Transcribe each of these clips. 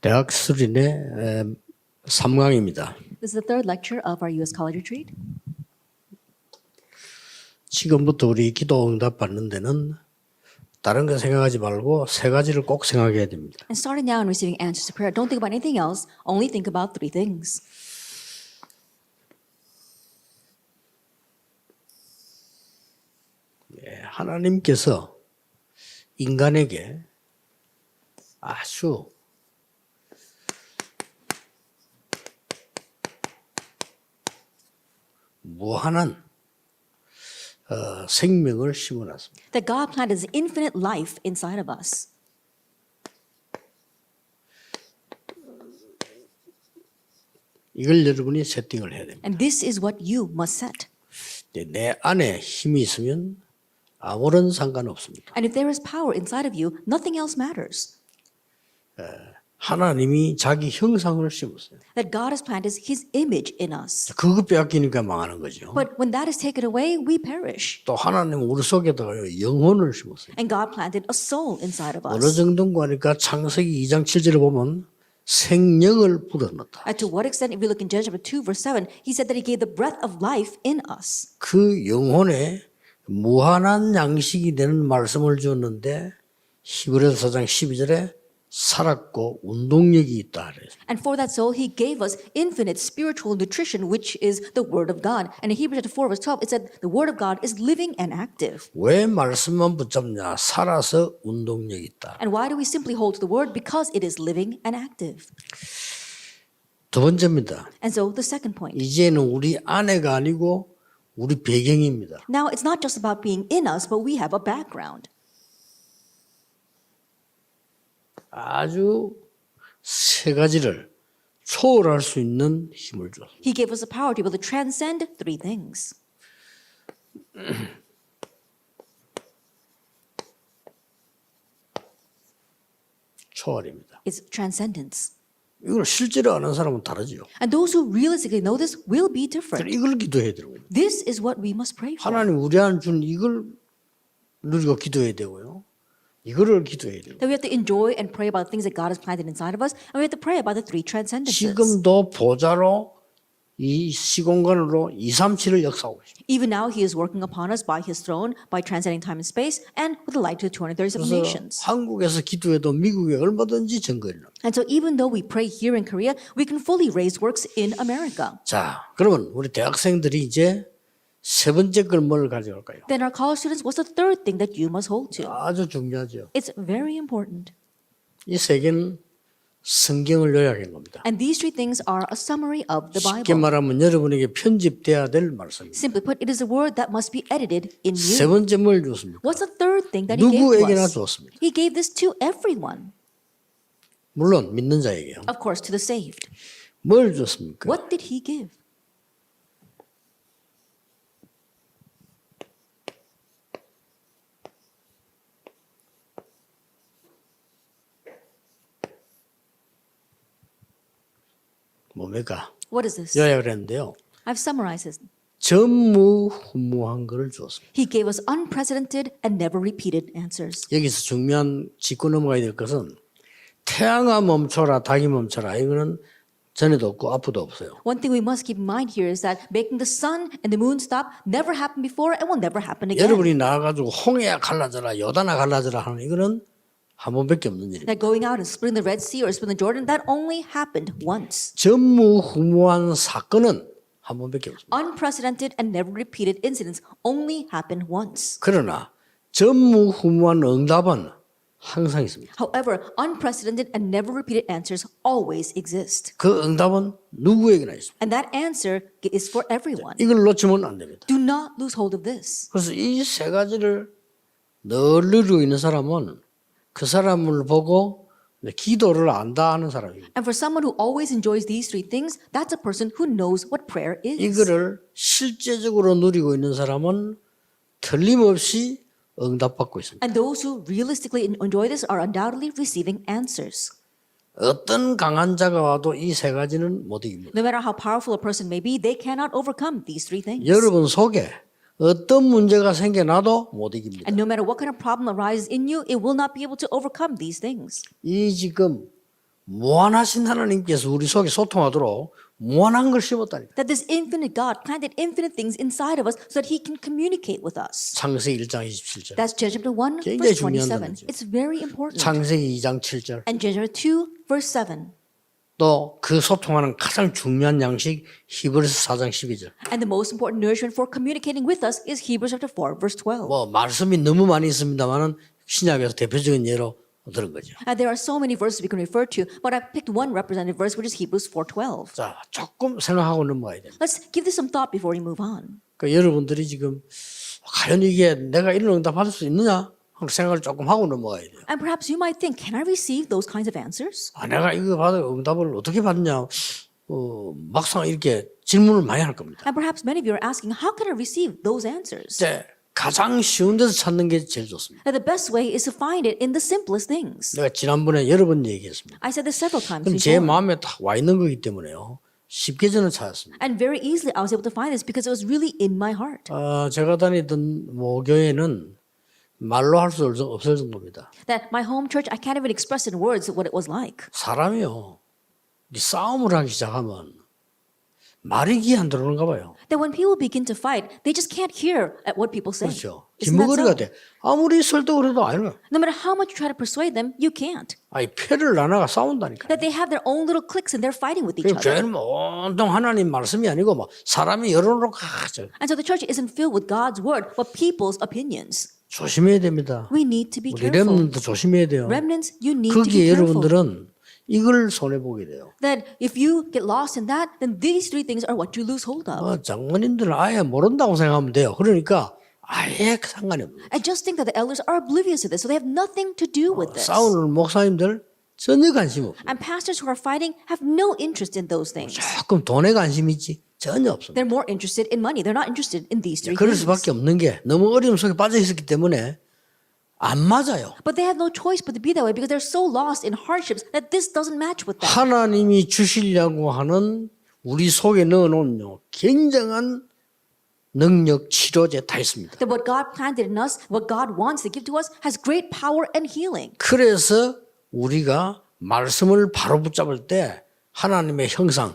대학 수련회 3강입니다. This is the third lecture of our U.S. College Retreat. 지금부터 우리 기도 응답 받는 데는 다른 거 생각하지 말고 세 가지를 꼭 생각해야 됩니다. And starting now and receiving answers to prayer, don't think about anything else, only think about three things. 하나님께서 인간에게 아주 무한한 생명을 심어놨습니다. That God planted His infinite life inside of us. 이걸 여러분이 세팅을 해야 됩니다. And this is what you must set. 내 안에 힘이 있으면 아무런 상관없습니다. And if there is power inside of you, nothing else matters. 하나님이 자기 형상을 심었어요. That God has planted His image in us. 그거 빼앗기니까 망하는 거죠. But when that is taken away, we perish. 또 하나님은 우리 속에다가 영혼을 심었어요. And God planted a soul inside of 어느 us. 정도인가 하니까 창세기 2장 7절을 보면 생명을 불어넣었다. And to what extent, if we look in Genesis chapter 2, verse 7, He said that He gave the breath of life in us. 그 영혼에 무한한 양식이 되는 말씀을 주었는데 히브리서 4장 12절에 살았고 운동력이 있다 그래요. And for that soul, He gave us infinite spiritual nutrition, which is the Word of God. And in Hebrews chapter 4, verse 12, it said the Word of God is living and active. 왜 말씀만 붙잡냐? 살아서 운동력이 있다. And why do we simply hold to the Word? Because it is living and active. 두 번째입니다. And so the second point. 이제는 우리 안에가 아니고 우리 배경입니다. Now, it's not just about being in us, but we have a background. 아주 세 가지를 초월할 수 있는 힘을 줬어요. He gave us the power to be able to transcend three things. 초월입니다. It's transcendence. 이걸 실제로 아는 사람은 다르죠. And those who realistically know this will be different. 이걸 기도해야 되는 거예요. This is what we must pray for. 하나님 우리한테 준 이걸 누리고 기도해야 되고요. 이거를 기도해야 돼요. That we have to enjoy and pray about things that God has planted inside of us, and we have to pray about the three transcendences. 지금도 보좌로 이 시공간으로 237을 역사하고 있습니다. Even now, He is working upon us by His throne, by transcending time and space, and with the light to the 237 그래서 nations. 한국에서 기도해도 미국에 얼마든지 증거를 납니다. And so even though we pray here in Korea, we can fully raise works in America. 자, 그러면 우리 대학생들이 이제 세 번째 걸 뭘 가져갈까요? Then our college students, what's the third thing that you must hold to? 아주 중요하죠. It's very important. 이 세 개는 성경을 요약한 겁니다. And these three things are a summary of the 쉽게 Bible. 말하면 여러분에게 편집돼야 될 말씀입니다. Simply put, it is a word that must be edited in 세 you. 번째 뭘 줬습니까? What's the third thing that He gave to 누구에게나 us? 줬습니다. He gave this to everyone. 물론 믿는 자에게요. Of course, to the saved. 뭘 줬습니까? What did He give? 뭡니까? What is this? 요약을 했는데요. I've summarized this. 전무후무한 것을 주었습니다. He gave us unprecedented and never repeated answers. 여기서 중요한 짚고 넘어가야 될 것은 태양아 멈춰라 닭이 멈춰라 이거는 전에도 없고 앞으로도 없어요. One thing we must keep in mind here is that making the sun and the moon stop never happened before and will never happen again. 여러분이 나와가지고 홍해야 갈라져라 요단아 갈라져라 하는 이거는 한 번밖에 없는 일입니다. That going out and splitting the Red Sea or splitting the Jordan, that only happened once. 전무후무한 사건은 한 번밖에 없습니다. Unprecedented and never repeated incidents only happened once. 그러나 전무후무한 응답은 항상 있습니다. However, unprecedented and never repeated answers always exist. 그 응답은 누구에게나 있습니다. And that answer is for everyone. 이걸 놓치면 안 됩니다. Do not lose hold of this. 그래서 이 세 가지를 늘 누리고 있는 사람은 그 사람을 보고 기도를 안다 하는 사람입니다. And for someone who always enjoys these three things, that's a person who knows what prayer is. 이거를 실제적으로 누리고 있는 사람은 틀림없이 응답받고 있습니다. And those who realistically enjoy this are undoubtedly receiving answers. 어떤 강한 자가 와도 이 세 가지는 못 이깁니다. No matter how powerful a person may be, they cannot overcome these three things. 여러분 속에 어떤 문제가 생겨나도 못 이깁니다. And no matter what kind of problem arises in you, it will not be able to overcome these things. 이 지금 무한하신 하나님께서 우리 속에 소통하도록 무한한 걸 심었다니까. That this infinite God planted infinite things inside of us so that He can communicate with us. 창세기 1장 27절. That's Genesis chapter 1, 굉장히 verse 중요한 27. 단어죠. It's very important. 창세기 2장 7절. And Genesis 2, verse 7. 또 그 소통하는 가장 중요한 양식 히브리서 4장 12절. And the most important nourishment for communicating with us is Hebrews chapter 4, verse 12. 뭐 말씀이 너무 많이 있습니다만은 신약에서 대표적인 예로 들은 거죠. There are so many verses we can refer to, but I picked one representative verse, which is Hebrews 4:12. 자, 조금 생각하고 넘어가야 됩니다. Let's give this some thought before we move on. 그러니까 여러분들이 지금 과연 이게 내가 이런 응답 받을 수 있느냐 하고 생각을 조금 하고 넘어가야 돼요. And perhaps you might think, can I receive those kinds of answers? 아, 내가 이거 받을 응답을 어떻게 받냐? 막상 이렇게 질문을 많이 할 겁니다. And perhaps many of you are asking, how can I receive those answers? 이제 가장 쉬운 데서 찾는 게 제일 좋습니다. Now, the best way is to find it in the simplest things. 내가 지난번에 여러 번 얘기했습니다. I said this several times 그럼 제 before. 마음에 딱 와 있는 거기 때문에요. 쉽게 저는 찾았습니다. And very easily I was able to find this because it was really in my heart. 제가 다니던 모교회는 말로 할 수 없을 정도입니다. That my home church, I can't even express in words what it was like. 사람이요, 이 싸움을 하기 시작하면 말이 귀 안 들어오는가 봐요. That when people begin to fight, they just can't hear at what people say. 그렇죠. Isn't that 뒷머리가 so? 돼. 아무리 설득을 해도 아니라. No matter how much you try to persuade them, you can't. 아니 패를 나눠가 싸운다니까. That they have their own little cliques and they're fighting with each 그리고 other. 교회는 온통 하나님 말씀이 아니고 막 사람이 여론으로 가죠. And so the church isn't filled with God's word, but people's opinions. 조심해야 됩니다. We need to be 우리 careful. 렘넌트 조심해야 돼요. Remnants, you need to be 거기에 careful. 여러분들은 이걸 손해 보게 돼요. That if you get lost in that, then these three things are what you lose hold of. 장로님들은 아예 모른다고 생각하면 돼요. 그러니까 아예 상관이 없어요. I just think that the elders are oblivious to this, so they have nothing to do with this. 싸우는 목사님들 전혀 관심 없어요. And pastors who are fighting have no interest in those things. 조금 돈에 관심 있지 전혀 없습니다. They're more interested in money. They're not interested in these three 그럴 things. 수밖에 없는 게 너무 어려움 속에 빠져 있었기 때문에 안 맞아요. But they have no choice but to be that way because they're so lost in hardships that this doesn't match with them. 하나님이 주시려고 하는 우리 속에 넣어놓은 굉장한 능력, 치료제 다 있습니다. That what God planted in us, what God wants to give to us, has great power and healing. 그래서 우리가 말씀을 바로 붙잡을 때 하나님의 형상이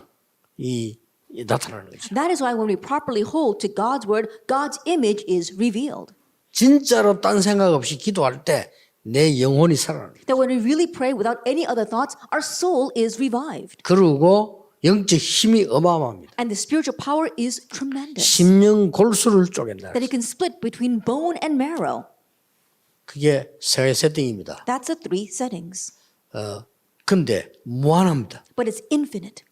나타나는 거죠. That is why when we properly hold to God's word, God's image is revealed. 진짜로 딴 생각 없이 기도할 때 내 영혼이 살아납니다. That when we really pray without any other thoughts, our soul is revived. 그리고 영적 힘이 어마어마합니다. And the spiritual power is tremendous. 심령 골수를 쪼갠다. That it can split between bone and marrow. 그게 세 세팅입니다. That's the three settings. 근데 무한합니다. But it's infinite.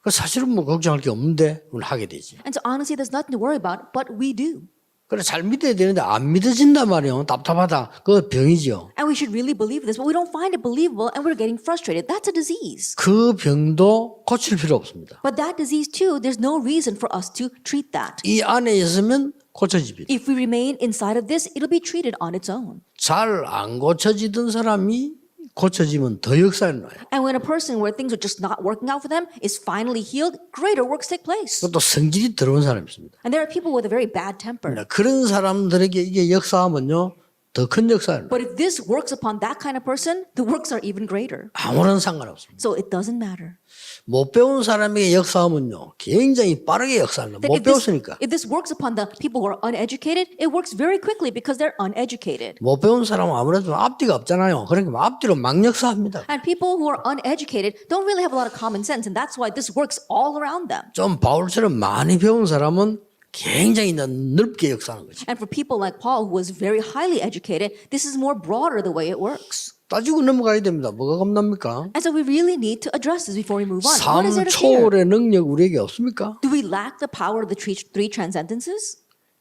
사실은 뭐 걱정할 게 없는데 우리 하게 되지. And so honestly, there's nothing to worry about, but we do. 그래 잘 믿어야 되는데 안 믿어진단 말이에요. 답답하다. 그거 병이죠. And we should really believe this, but we don't find it believable and we're getting frustrated. That's a disease. 그 병도 고칠 필요 없습니다. But that disease too, there's no reason for us to treat that. 이 안에 있으면 고쳐집니다. If we remain inside of this, it'll be treated on its own. 잘 안 고쳐지던 사람이 고쳐지면 더 역사를 나요. And when a person where things are just not working out for them is finally healed, greater works take place. 또 성질이 더러운 사람이 있습니다. And there are people with a very bad temper. 그런 사람들에게 이게 역사하면요 더 큰 역사를 나요. But if this works upon that kind of person, the works are even greater. 아무런 상관없습니다. So it doesn't matter. 못 배운 사람에게 역사하면요 굉장히 빠르게 역사를 나요. 못 배웠으니까. If this works upon the people who are uneducated, it works very quickly because they're uneducated. 못 배운 사람은 아무래도 앞뒤가 없잖아요. 그러니까 앞뒤로 막 역사합니다. And people who are uneducated don't really have a lot of common sense, and that's why this works all around them. 좀 바울처럼 많이 배운 사람은 굉장히 넓게 역사하는 거죠. And for people like Paul, who was very highly educated, this is more broader the way it works. 따지고 넘어가야 됩니다. 뭐가 겁납니까? And so we really need to address this before we move on. What is there 삶 to fear? 초월의 능력 우리에게 없습니까? Do we lack the power of the three transcendences?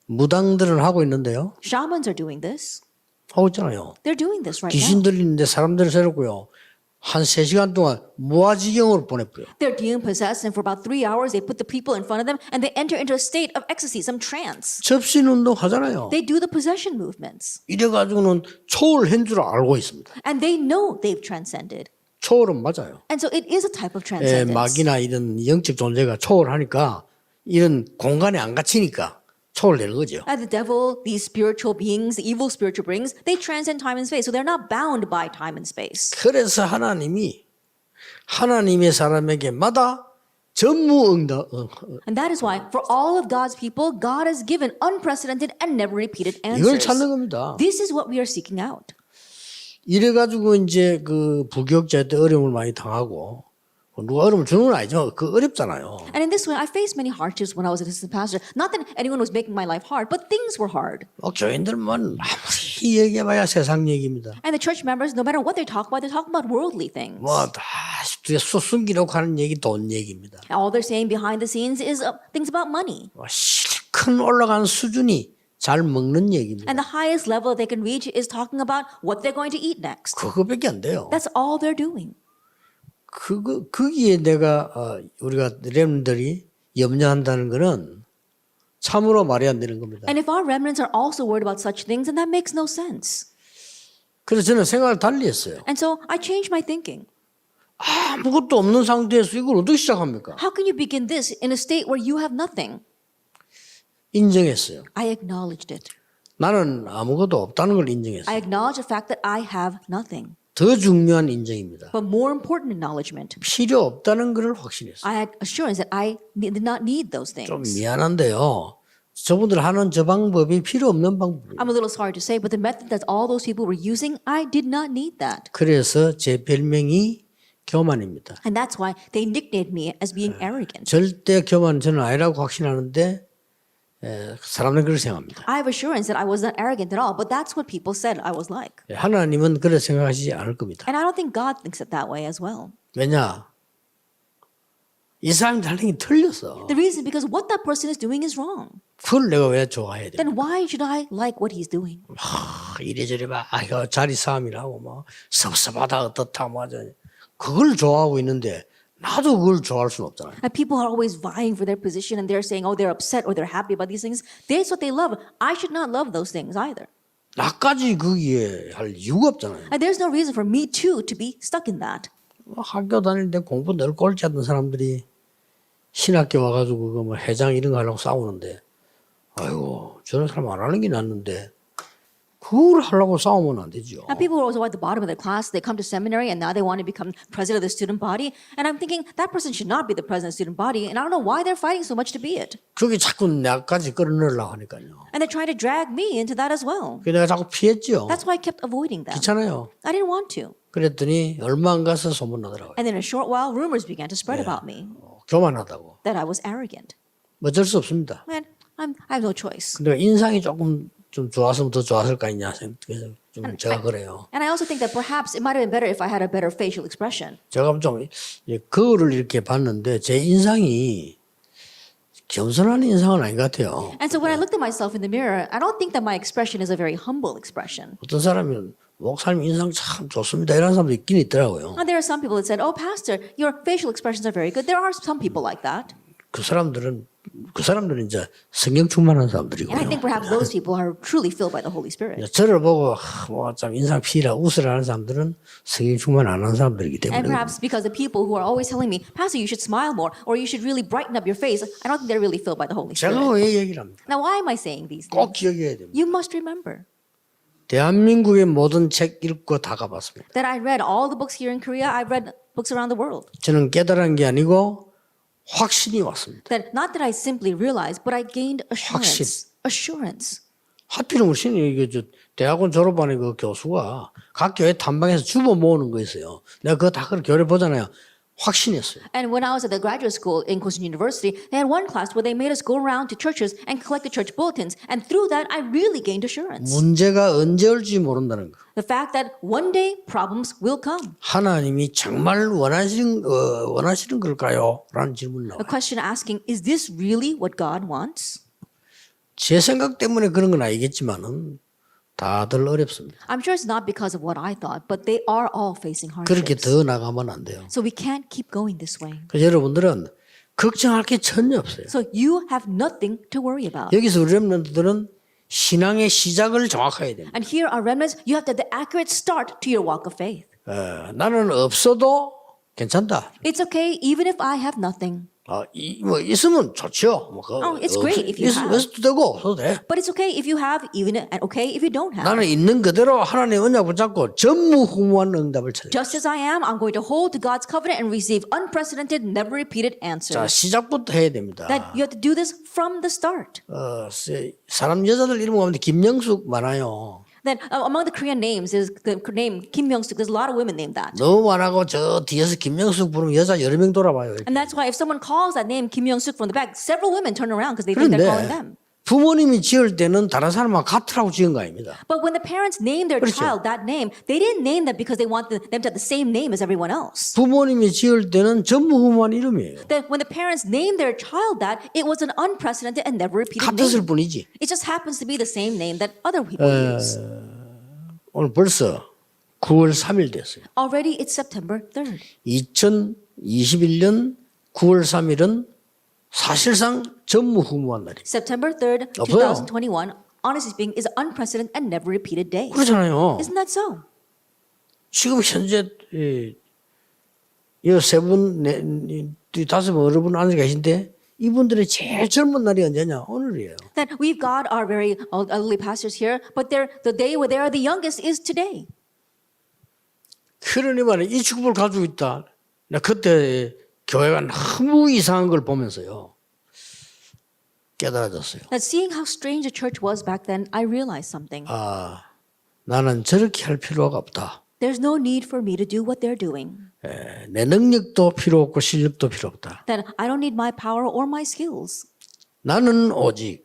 무당들은 하고 있는데요. Shamans are doing this. 하고 있잖아요. They're doing this right 귀신 now. 들리는데 사람들을 세놓고요. 한 3시간 동안 무아지경으로 보내버려요. They're demon possessed, and for about 3 hours, they put the people in front of them, and they enter into a state of ecstasy, some trance. 접신운동 하잖아요. They do the possession movements, 이래가지고는 초월한 줄 알고 있습니다. and they know they've transcended. 초월은 맞아요. And so it is a type of transcendence. 마귀나 이런 영적 존재가 초월하니까 이런 공간에 안 갇히니까 초월되는 거죠. The devil, these spiritual beings, the evil spiritual beings, they transcend time and space. So they're not bound by time and space. 그래서 하나님이 하나님의 사람에게마다 전무응답. And that is why for all of God's people, God has given unprecedented and never repeated 이걸 answers. 찾는 겁니다. This is what we are seeking out. 이래가지고 이제 그 부교육자한테 어려움을 많이 당하고 누가 어려움을 주는 건 아니죠. 그 어렵잖아요. And in this way, I faced many hardships when I was an assistant pastor. Not that anyone was making my life hard, but things were hard. 교인들만 아무리 얘기해봐야 세상 얘기입니다. And the church members, no matter what they're talking about worldly things. 뭐다 숨기려고 하는 얘기 돈 얘기입니다. All they're saying behind the scenes is things about money. 실컷 올라간 수준이 잘 먹는 얘기입니다. And the highest level they can reach is talking about what they're going to eat next. 그거밖에 안 돼요. That's all they're doing. 거기에 내가 우리가 렘들이 염려한다는 거는 참으로 말이 안 되는 겁니다. And if our remnants are also worried about such things, then that makes no sense. 그래서 저는 생각을 달리 했어요. And so I changed my thinking. 아무것도 없는 상태에서 이걸 어떻게 시작합니까? How can you begin this in a state where you have nothing? 인정했어요. I acknowledged it. 나는 아무것도 없다는 걸 I 인정했어요. acknowledge the fact that I have nothing. 더 중요한 인정입니다. But more important acknowledgement, 필요 없다는 걸 확신했어요. I had assurance that I did not need those 좀 things. 미안한데요. 저분들 하는 저 방법이 필요 없는 방법이에요. I'm a little sorry to say, but the method that all those people were using, I did not need that. 그래서 제 별명이 교만입니다. And that's why they nicknamed me as being arrogant. 절대 교만 저는 아니라고 확신하는데 사람들은 그렇게 생각합니다. I have assurance that I was not arrogant at all, but that's what people said I was like. 하나님은 그렇게 생각하시지 않을 겁니다. And I don't think God thinks it that way as well. 왜냐? 이 사람이 하는 게 틀렸어. The reason is because what that person is doing is wrong. 그걸 내가 왜 좋아해야 돼? Then why should I like what he's doing? 이래저래 막 이거 자리 싸움이라고 뭐 섭섭하다 어떻다 뭐 그걸 좋아하고 있는데 나도 그걸 좋아할 수는 없잖아요. And people are always vying for their position and they're saying, oh, they're upset or they're happy about these things. That's what they love. I should not love those things either. 나까지 거기에 할 이유가 없잖아요. And there's no reason for me too to be stuck in that. 학교 다닐 때 공부 늘 꼴찌 하던 사람들이 신학교 와가지고 그거 뭐 회장 이런 거 하려고 싸우는데 아이고 저런 사람 안 하는 게 낫는데 그걸 하려고 싸우면 안 되죠. And people who are also at the bottom of their class, they come to seminary and now they want to become president of the student body. And I'm thinking that person should not be the president of the student body. And I don't know why they're fighting so much to be it. 그게 자꾸 나까지 끌어내려고 하니까요. And they're trying to drag me into that as well. 그래서 내가 자꾸 피했죠. That's why I kept avoiding them. 귀찮아요. I didn't want to. 그랬더니 얼마 안 가서 소문나더라고요. And then in a short while, rumors began to spread about me 교만하다고. that I was arrogant. 어쩔 수 없습니다. Man, I have no choice. 근데 인상이 조금 좀 좋았으면 더 좋았을 거 아니냐 그래서 좀 제가 그래요. And I also think that perhaps it might have been better if I had a better facial expression. 제가 좀 거울을 이렇게 봤는데 제 인상이 겸손한 인상은 아닌 것 같아요. And so when I looked at myself in the mirror, I don't think that my expression is a very humble expression. 어떤 사람은 목사님 인상 참 좋습니다 이런 사람도 있긴 있더라고요. And there are some people that said, "Oh, pastor, your facial expressions are very good." There are some people like that. 그 사람들은 이제 성령 충만한 And I 사람들이고요. think perhaps those people are truly filled by the Holy Spirit. 저를 보고 뭐 좀 인상 피라 웃으라는 사람들은 성령 충만 안 한 사람들이기 And 때문에 perhaps because the people who are always telling me, "Pastor, you should smile more," or "You should really brighten up your face," I don't think they're really filled by the Holy 제가 Spirit. 왜 얘기를 합니까? Now, why am I saying these 꼭 things? 기억해야 됩니다. You must remember 대한민국의 모든 책 읽고 다 가봤습니다. that I read all the books here in Korea. I've read books around the world. 저는 깨달은 게 아니고 확신이 왔습니다. That not that I simply realized, but I gained assurance. Assurance. 하필이면 신이 이게 저 대학원 졸업하는 그 교수가 각 교회 탐방에서 주보 모으는 거 있어요. 내가 그거 다 그렇게 교회 보잖아요. 확신했어요. And when I was at the graduate school in Kosan University, they had one class where they made us go around to churches and collect the church bulletins. And through that, I really gained assurance. 문제가 언제 올지 모른다는 거. The fact that one day problems will come. 하나님이 정말 원하시는 걸까요? 라는 질문 The 나와요. question asking, is this really what God wants? 제 생각 때문에 그런 건 아니겠지만은 다들 어렵습니다. I'm sure it's not because of what I thought, but they are all facing 그렇게 hardships. 더 나가면 안 돼요. So we can't keep going this way. 그래서 여러분들은 걱정할 게 전혀 없어요. So you have nothing to worry about. 여기서 우리 렘넌트들은 신앙의 시작을 정확하게 됩니다. And here are remnants, you have to have the accurate start to your walk of faith. 나는 없어도 괜찮다. It's okay even if I have nothing. 뭐 있으면 좋죠. 뭐 Oh, it's great if you have. 있어도 되고 없어도 돼. But it's okay if you have, even and okay if you don't have. 나는 있는 그대로 하나님의 언약 붙잡고 전무후무한 응답을 찾아. Just as I am, I'm going to hold to God's covenant and receive unprecedented, never repeated 자, answers. 시작부터 해야 됩니다. That you have to do this from the start. 사람 여자들 이름 가운데 김명숙 많아요. Then among the Korean names is the name Kim Myung-suk. There's a lot of women named that. 너무 많아고 저 뒤에서 김명숙 부르면 여자 여러 명 돌아봐요. 이렇게. And that's why if someone calls that name Kim Myung-suk from the back, several women turn around because they think they're calling them. 그런데 부모님이 지을 때는 다른 사람하고 같으라고 지은 거 아닙니다. But when the parents named their 그렇죠. child that name, they didn't name them because they want them to have the same name as everyone else. 부모님이 지을 때는 전무후무한 이름이에요. That when the parents named their child that, it was an unprecedented and never repeated 같았을 name. 뿐이지. It just happens to be the same name that other people use. 오늘 벌써 9월 3일 됐어요. Already it's September 3rd. 2021년 9월 3일은 사실상 전무후무한 날이에요. September 3rd, 없어요. 2021, honestly speaking, is an unprecedented and never repeated day. 그렇잖아요. Isn't that so? 지금 현재 이세 분, 다섯 분, 여러 분 앉아 계신데 이분들의 제일 젊은 날이 언제냐? 오늘이에요. That we've got our very elderly pastors here, but the day where they are the youngest is today. 그러니 말이야, 이 축복을 가지고 있다. 나 그때 교회가 너무 이상한 걸 보면서요. 깨달아졌어요. That seeing how strange the church was back then, I realized something. 나는 저렇게 할 필요가 없다. There's no need for me to do what they're doing. 내 능력도 필요 없고 실력도 필요 없다. That I don't need my power or my skills. 나는 오직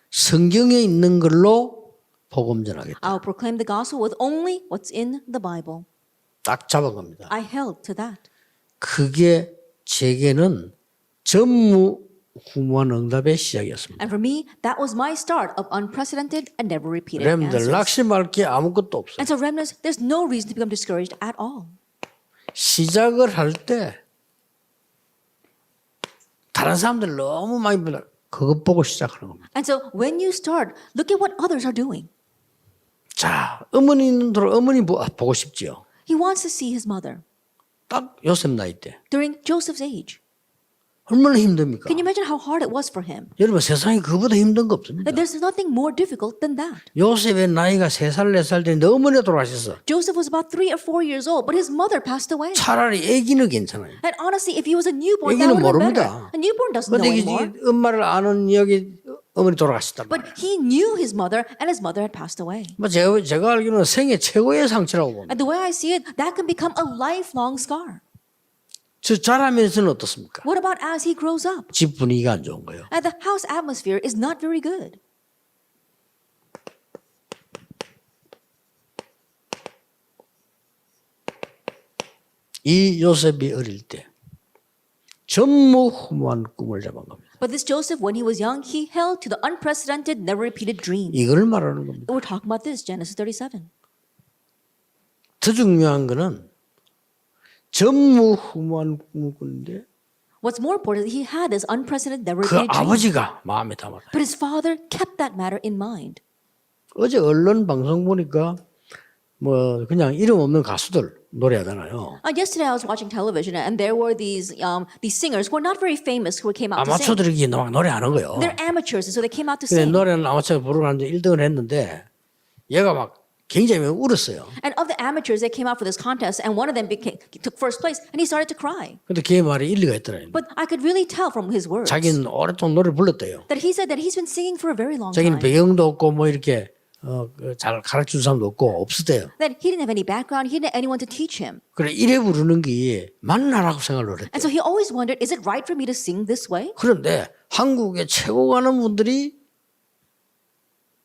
성경에 있는 걸로 복음 전하겠다. I'll proclaim the gospel with only what's in the Bible. 딱 잡은 겁니다. I held to that. 그게 제게는 전무후무한 응답의 시작이었습니다. And for me, that was my start of unprecedented and never repeated 여러분들 answers. 낙심할 게 아무것도 없어요. And so remnants, there's no reason to become discouraged at all. 시작을 할 때 다른 사람들 너무 많이 보다 그것 보고 시작하는 겁니다. And so when you start, look at what others are doing. 자, 어머니는 어머니 보고 싶지요. He wants to see his mother 딱 요셉 나이 때 during Joseph's age. 얼마나 힘듭니까? Can you imagine how hard it was for him? 여러분 세상에 그보다 힘든 거 없습니다. That there's nothing more difficult than that. 요셉의 나이가 3살 4살 때인데 어머니가 돌아가셨어. Joseph was about 3 or 4 years old, but his mother passed away. 차라리 아기는 괜찮아요. And honestly, if he was a newborn, that 애기는 would have been better. 모릅니다. A newborn doesn't know 근데 anymore. 엄마를 아는 여기 어머니 돌아가셨단 말이에요. But he knew his mother, and his mother had passed away. 뭐 제가 알기로는 생애 최고의 상처라고 봅니다. And the way I see it, that can become a lifelong scar. 저 자라면서는 어떻습니까? What about as he grows up? 집 분위기가 안 좋은 거예요. And the house atmosphere is not very good. 이 요셉이 어릴 때 전무후무한 꿈을 잡은 겁니다. But this Joseph, when he was young, he held to the unprecedented, never repeated dream. 이걸 말하는 겁니다. We're talking about this, Genesis 37. 더 중요한 거는 전무후무한 꿈을 꾸는데 What's more important is he had this unprecedented, never 그 repeated dream. 아버지가 마음에 담았다. But his father kept that matter in mind. 어제 언론 방송 보니까 뭐 그냥 이름 없는 가수들 노래하잖아요. Yesterday I was watching television and there were these singers who are not very famous who came out to sing. 아마추어들이 막 노래하는 거예요. They're amateurs, and so they came out to 근데 sing. 노래는 아마추어 부르는데 1등을 했는데 얘가 막 굉장히 울었어요. And of the amateurs, they came out for this contest, and one of them took first place, and he started to cry. 근데 걔 말이 일리가 있더라고요. But I could really tell from his words 자기는 오랫동안 노래를 불렀대요. that he said that he's been singing for a very long 자기는 time. 배경도 없고 뭐 이렇게 잘 가르쳐준 사람도 없고 없었대요. That he didn't have any background, he didn't have anyone to teach him. 그래 이래 부르는 게 맞나라고 생각을 And 했대요. so he always wondered, is it right for me to sing this way? 그런데 한국에 최고 가는 분들이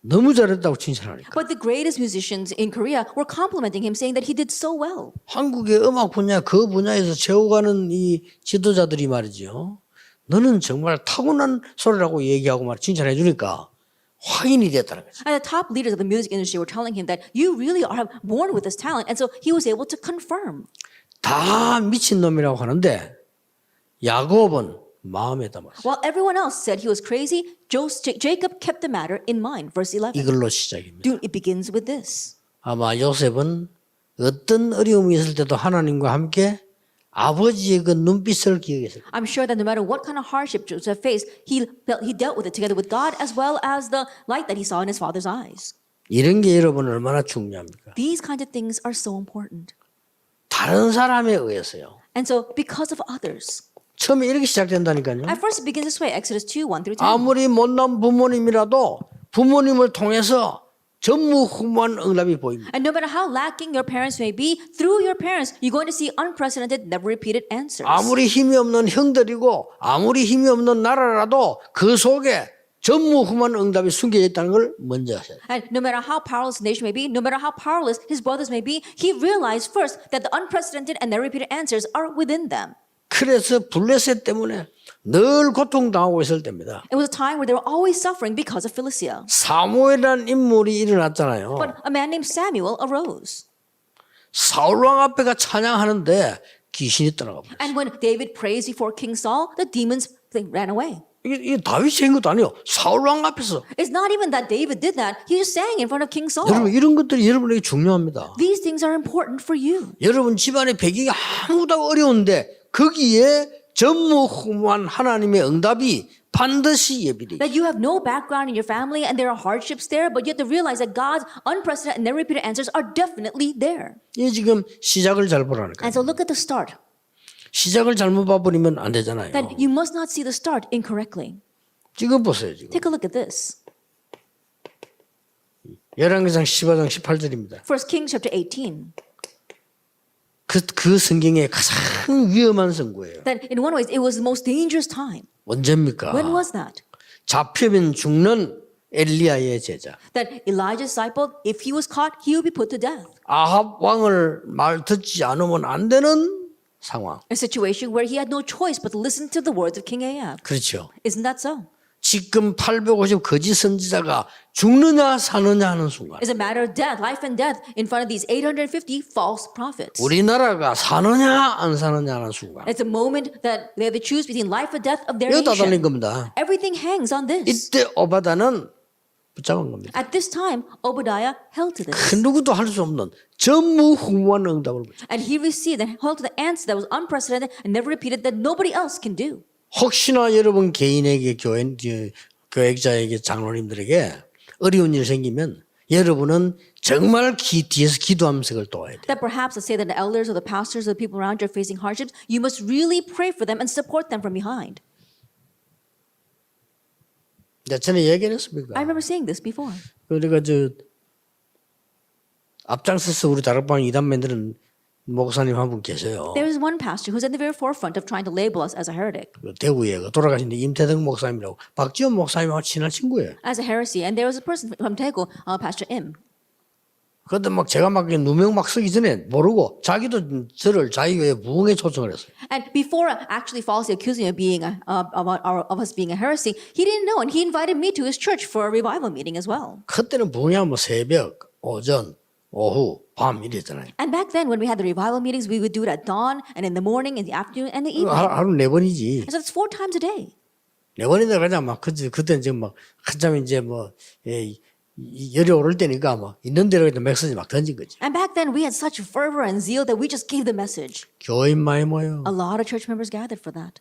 너무 잘했다고 칭찬하니까. But the greatest musicians in Korea were complimenting him, saying that he did so well. 한국의 음악 분야 그 분야에서 최고 가는 이 지도자들이 말이죠. 너는 정말 타고난 소리라고 얘기하고 말 칭찬해 주니까 확인이 됐다는 거죠. And the top leaders of the music industry were telling him that you really are born with this talent. And so he was able to confirm. 다 미친놈이라고 하는데 야곱은 마음에 담았어요. While everyone else said he was crazy, Jacob kept the matter in mind. Verse 11. 이걸로 시작입니다. It begins with this. 아마 요셉은 어떤 어려움이 있을 때도 하나님과 함께 아버지의 그 눈빛을 기억했을 거예요. I'm sure that no matter what kind of hardship Joseph faced, he dealt with it together with God as well as the light that he saw in his father's eyes. 이런 게 여러분 얼마나 중요합니까? These kinds of things are so important. 다른 사람에 의해서요. And so because of others. 처음에 이렇게 시작된다니까요. At first it begins this way, Exodus 2, 1 through 10. 아무리 못난 부모님이라도 부모님을 통해서 전무후무한 응답이 보입니다. And no matter how lacking your parents may be, through your parents, you're going to see unprecedented, never repeated answers. 아무리 힘이 없는 형들이고 아무리 힘이 없는 나라라도 그 속에 전무후무한 응답이 숨겨져 있다는 걸 먼저 하셔야 돼요. And no matter how powerless the nation may be, no matter how powerless his brothers may be, he realized first that the unprecedented and never repeated answers are within them. 그래서 블레셋 때문에 늘 고통당하고 있을 때입니다. It was a time where they were always suffering because of Philistia. 사무엘이라는 인물이 일어났잖아요. But a man named Samuel arose. 사울왕 앞에가 찬양하는데 귀신이 떠나가 버렸어요. And when David praised before King Saul, the demons ran away. 이게 다윗이 한 것도 아니에요. 사울왕 앞에서. It's not even that David did that. He just sang in front of King Saul. 여러분 이런 것들이 여러분에게 중요합니다. These things are important for you. 여러분 집안의 배경이 아무도 어려운데 거기에 전무후무한 하나님의 응답이 반드시 예비돼. That you have no background in your family and there are hardships there, but you have to realize that God's unprecedented and never repeated answers are definitely there. 이 지금 시작을 잘 보라니까. And so look at the start. 시작을 잘못 봐버리면 안 되잖아요. That you must not see the start incorrectly. 지금 보세요. 지금 Take a look at this. 열왕기상 15장 18절입니다. 1 Kings chapter 18. 그 성경의 가장 위험한 선구예요. That in one way it was the most dangerous time. 언제입니까? When was that? 잡히면 죽는 엘리야의 제자. That Elijah's disciple, if he was caught, he would be put to death. 아합 왕을 말 듣지 않으면 안 되는 상황. A situation where he had no choice but to listen to the words of King Ahab. 그렇죠. Isn't that so? 지금 850 거짓 선지자가 죽느냐 사느냐 하는 순간 It's a matter of death, life and death in front of these 850 false prophets. 우리나라가 사느냐 안 사느냐 하는 순간 It's a moment that they have to choose between life or death of their 여기다 달린 nation. 겁니다. Everything hangs on this. 이때 오바다는 붙잡은 겁니다. At this time, Obadiah held to this. 그 누구도 할 수 없는 전무후무한 응답을 붙잡. And he received and held to the answer that was unprecedented and never repeated that nobody else can do. 혹시나 여러분 개인에게 교역자에게 장로님들에게 어려운 일 생기면 여러분은 정말 뒤에서 기도하면서 그걸 도와야 돼요. That perhaps, let's say that the elders or the pastors or the people around you are facing hardships, you must really pray for them and support them from behind. 전에 얘기했습니까? I remember saying this before. 그러니까 앞장서서 우리 다락방 이단 만드는 목사님 한 분 계세요. There is one pastor who's at the very forefront of trying to label us as a heretic, 대구에 돌아가신 임태덕 목사님이라고 박지원 목사님하고 친한 친구예요. as a heresy. And there was a person from Daegu, Pastor Im. 그때 막 제가 막 누명 막 쓰기 전에 모르고 자기도 저를 자유의 부흥에 초청을 했어요. And before actually falsely accusing me of being of us being a heresy, he didn't know, and he invited me to his church for a revival meeting as well. 그때는 부흥이 뭐 새벽, 오전, 오후, 밤 이랬잖아요. And back then, when we had the revival meetings, we would do it at dawn and in the morning, in the afternoon, and the evening. 하루 4번이지. So it's 4 times a day. 4번인데 그냥 막 그때는 지금 막 한참 이제 뭐 열이 오를 때니까 뭐 있는 대로 메시지 막 던진 거지. And back then, we had such fervor and zeal that we just gave the message. 교인 많이 모여. A lot of church members gathered for that.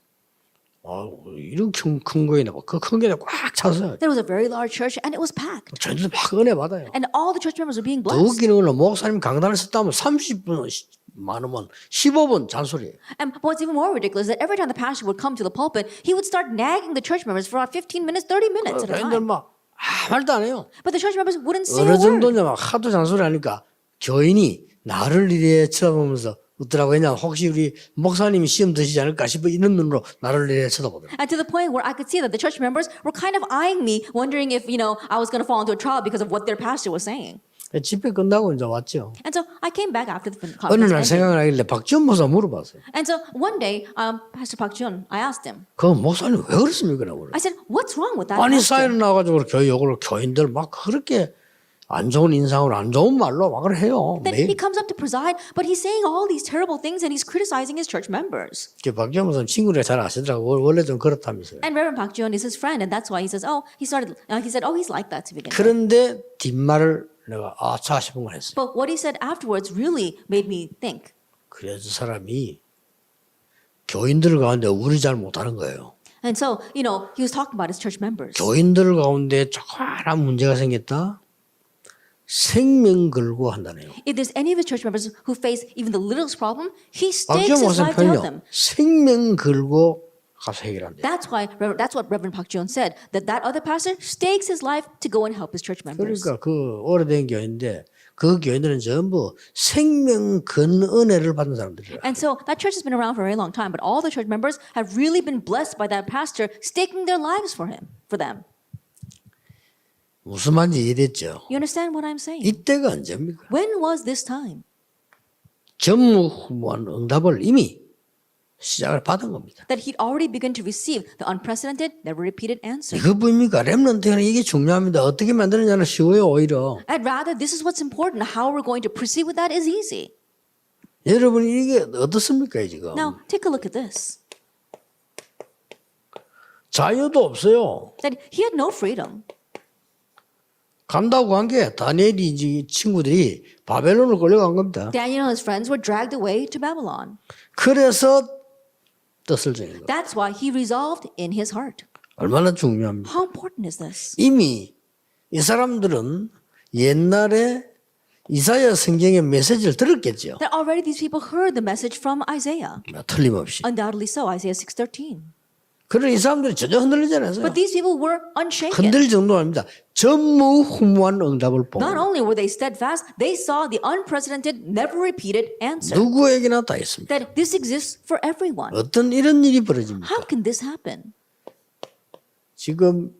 이런 큰 거에는 그큰 게꽉 찼어요. There was a very large church, and it was packed. 저희들 막 은혜 받아요. And all the church members were being 더 blessed. 웃기는 건 목사님 강단을 썼다면 30분 많으면 15분 잔소리예요. And what's even more ridiculous is that every time the pastor would come to the pulpit, he would start nagging the church members for about 15 minutes, 30 minutes at a 교인들 time. 막 아무 말도 안 해요. But the church members wouldn't say a 어느 word. 정도냐 막 하도 잔소리 하니까 교인이 나를 이래 쳐다보면서 웃더라고. 왜냐면 혹시 우리 목사님이 시험 드시지 않을까 싶어 이런 눈으로 나를 이래 쳐다보더라고. And to the point where I could see that the church members were kind of eyeing me, wondering if, I was going to fall into a trial because of what their pastor was saying. 집회 끝나고 이제 왔죠. And so I came back after the 어느 conference 날 ended. 생각을 하길래 박지원 목사 물어봤어요. And so one day, Pastor Park Jun, I asked him, 그 목사님 왜 그랬습니까? 라고. I said, what's wrong with that 아니 pastor? 사회를 나가지고 교회 욕을 교인들 막 그렇게 안 좋은 인상으로 안 좋은 말로 막을 해요. Then he comes up to preside, but he's saying all these terrible things and he's criticizing his church members. 박지원 목사님 친구를 잘 아시더라고. 원래 좀 그렇다면서요. And Reverend Park Jun is his friend, and that's why he says, he said, he's like that to begin with. 그런데 뒷말을 내가 아차 싶은 걸 했어요. But what he said afterwards really made me think. 그래서 사람이 교인들 가운데 우리 잘 못하는 거예요. And so, he was talking about his church members. 교인들 가운데 조그마한 문제가 생겼다. 생명 걸고 한다네요. If there's any of his church members who face even the littlest problem, he 박지원 stakes his 목사님 life to help 편요. them. 생명 걸고 가서 해결한대. That's what Reverend Park Ji-won said, that other pastor stakes his life to go and help his church members. 그러니까 그 오래된 교회인데 그 교인들은 전부 생명 건 은혜를 받는 사람들이라. And so that church has been around for a very long time, but all the church members have really been blessed by that pastor staking their lives for them. 무슨 말인지 이해됐죠? You understand what I'm saying? 이때가 언제입니까? When was this time? 전무후무한 응답을 이미 시작을 받은 겁니다. That he'd already begun to receive the unprecedented, never repeated answer. 이거 보입니까? 렘넌트는 이게 중요합니다. 어떻게 만드느냐는 쉬워요, 오히려. And rather, this is what's important. How we're going to proceed with that is easy. 여러분 이게 어떻습니까 지금? Now, take a look at this. 자유도 없어요. That he had no freedom. 간다고 한 게 다니엘이 이제 친구들이 바벨론으로 끌려간 겁니다. Daniel and his friends were dragged away to Babylon. 그래서 뜻을 정한 거예요. That's why he resolved in his heart. 얼마나 중요합니까? How important is this? 이미 이 사람들은 옛날에 이사야 성경의 메시지를 들었겠죠. That already these people heard the message from Isaiah. 틀림없이. Undoubtedly so, Isaiah 6:13. 그런 이 사람들이 전혀 흔들리지 않았어요. But these people were unshaken. 흔들 정도가 아닙니다. 전무후무한 응답을 본 Not only were they steadfast, they saw the unprecedented, never repeated answer. 누구에게나 다 있습니다. That this exists for everyone. 어떤 이런 일이 벌어집니까? How can this happen? 지금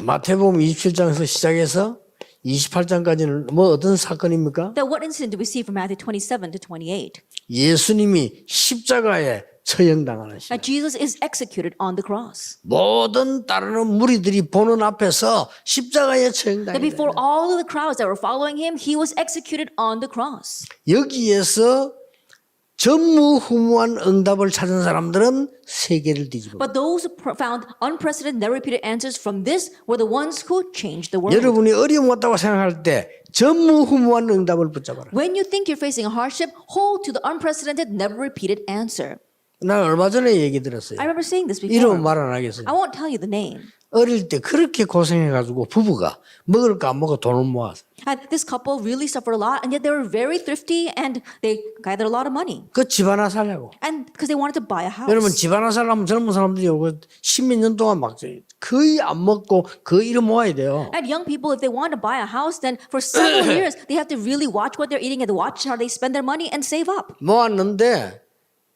마태복음 27장에서 시작해서 28장까지는 뭐 어떤 사건입니까? That what incident do we see from Matthew 27 to 28? 예수님이 십자가에 처형당하는 시간. That Jesus is executed on the cross. 모든 따르는 무리들이 보는 앞에서 십자가에 That 처형당했다. before all of the crowds that were following him, he was executed on the cross. 여기에서 전무후무한 응답을 찾은 사람들은 세계를 뒤집어. But those who found unprecedented, never repeated answers from this were the ones who changed the world. 여러분이 어려움 왔다고 생각할 때 전무후무한 응답을 붙잡아라. When you think you're facing a hardship, hold to the unprecedented, never repeated answer. 난 얼마 전에 얘기 들었어요. I remember saying this before. 이름은 말 안 하겠어요. I won't tell you the name. 어릴 때 그렇게 고생해가지고 부부가 먹을 거 안 먹고 돈을 모았어. And this couple really suffered a lot, and yet they were very thrifty and they gathered a lot of money. 그 집 하나 살려고. And because they wanted to buy a house. 여러분 집 하나 살려면 젊은 사람들이 오고 10몇 년 동안 막 거의 안 먹고 그 일을 모아야 돼요. And young people, if they want to buy a house, then for several years they have to really watch what they're eating and watch how they spend their money and save up. 모았는데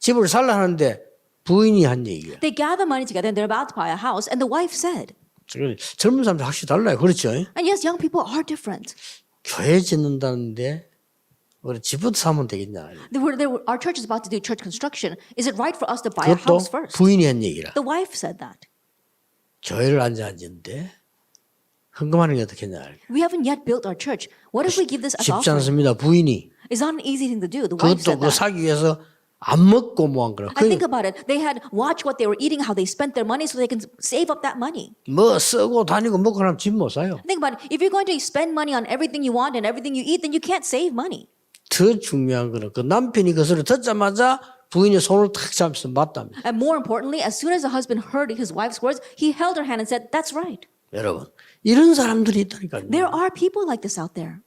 집을 살려 하는데 부인이 한 얘기야. They gather money together and they're about to buy a house, and the wife said, 젊은 사람들 확실히 달라요. 그렇죠? and yes, young people are different. 교회 짓는다는데 우리 집부터 사면 되겠냐. Our church is about to do church construction. Is it right for us to buy a 그것도 house first? 부인이 한 얘기라. The wife said that. 교회를 앉았는데 헌금하는 게 어떻겠냐. We haven't yet built our church. What if we give this as 쉽지 offering? 않습니다. 부인이. It's not an easy thing to do. The wife 그것도 said 그 that. 사기 위해서 안 먹고 뭐 한 거라. I think about it. They had watched what they were eating, how they spent their money so they can save up that money. 뭐 쓰고 다니고 먹고 하면 집 못 사요. Think about it. If you're going to spend money on everything you want and everything you eat, then you can't save money. 더 중요한 거는 그 남편이 그 소리를 듣자마자 부인이 손을 탁 잡면서 맞답니다. And more importantly, as soon as the husband heard his wife's words, he held her hand and said, "That's right." 여러분 이런 사람들이 있다니까요. There are people like this out there.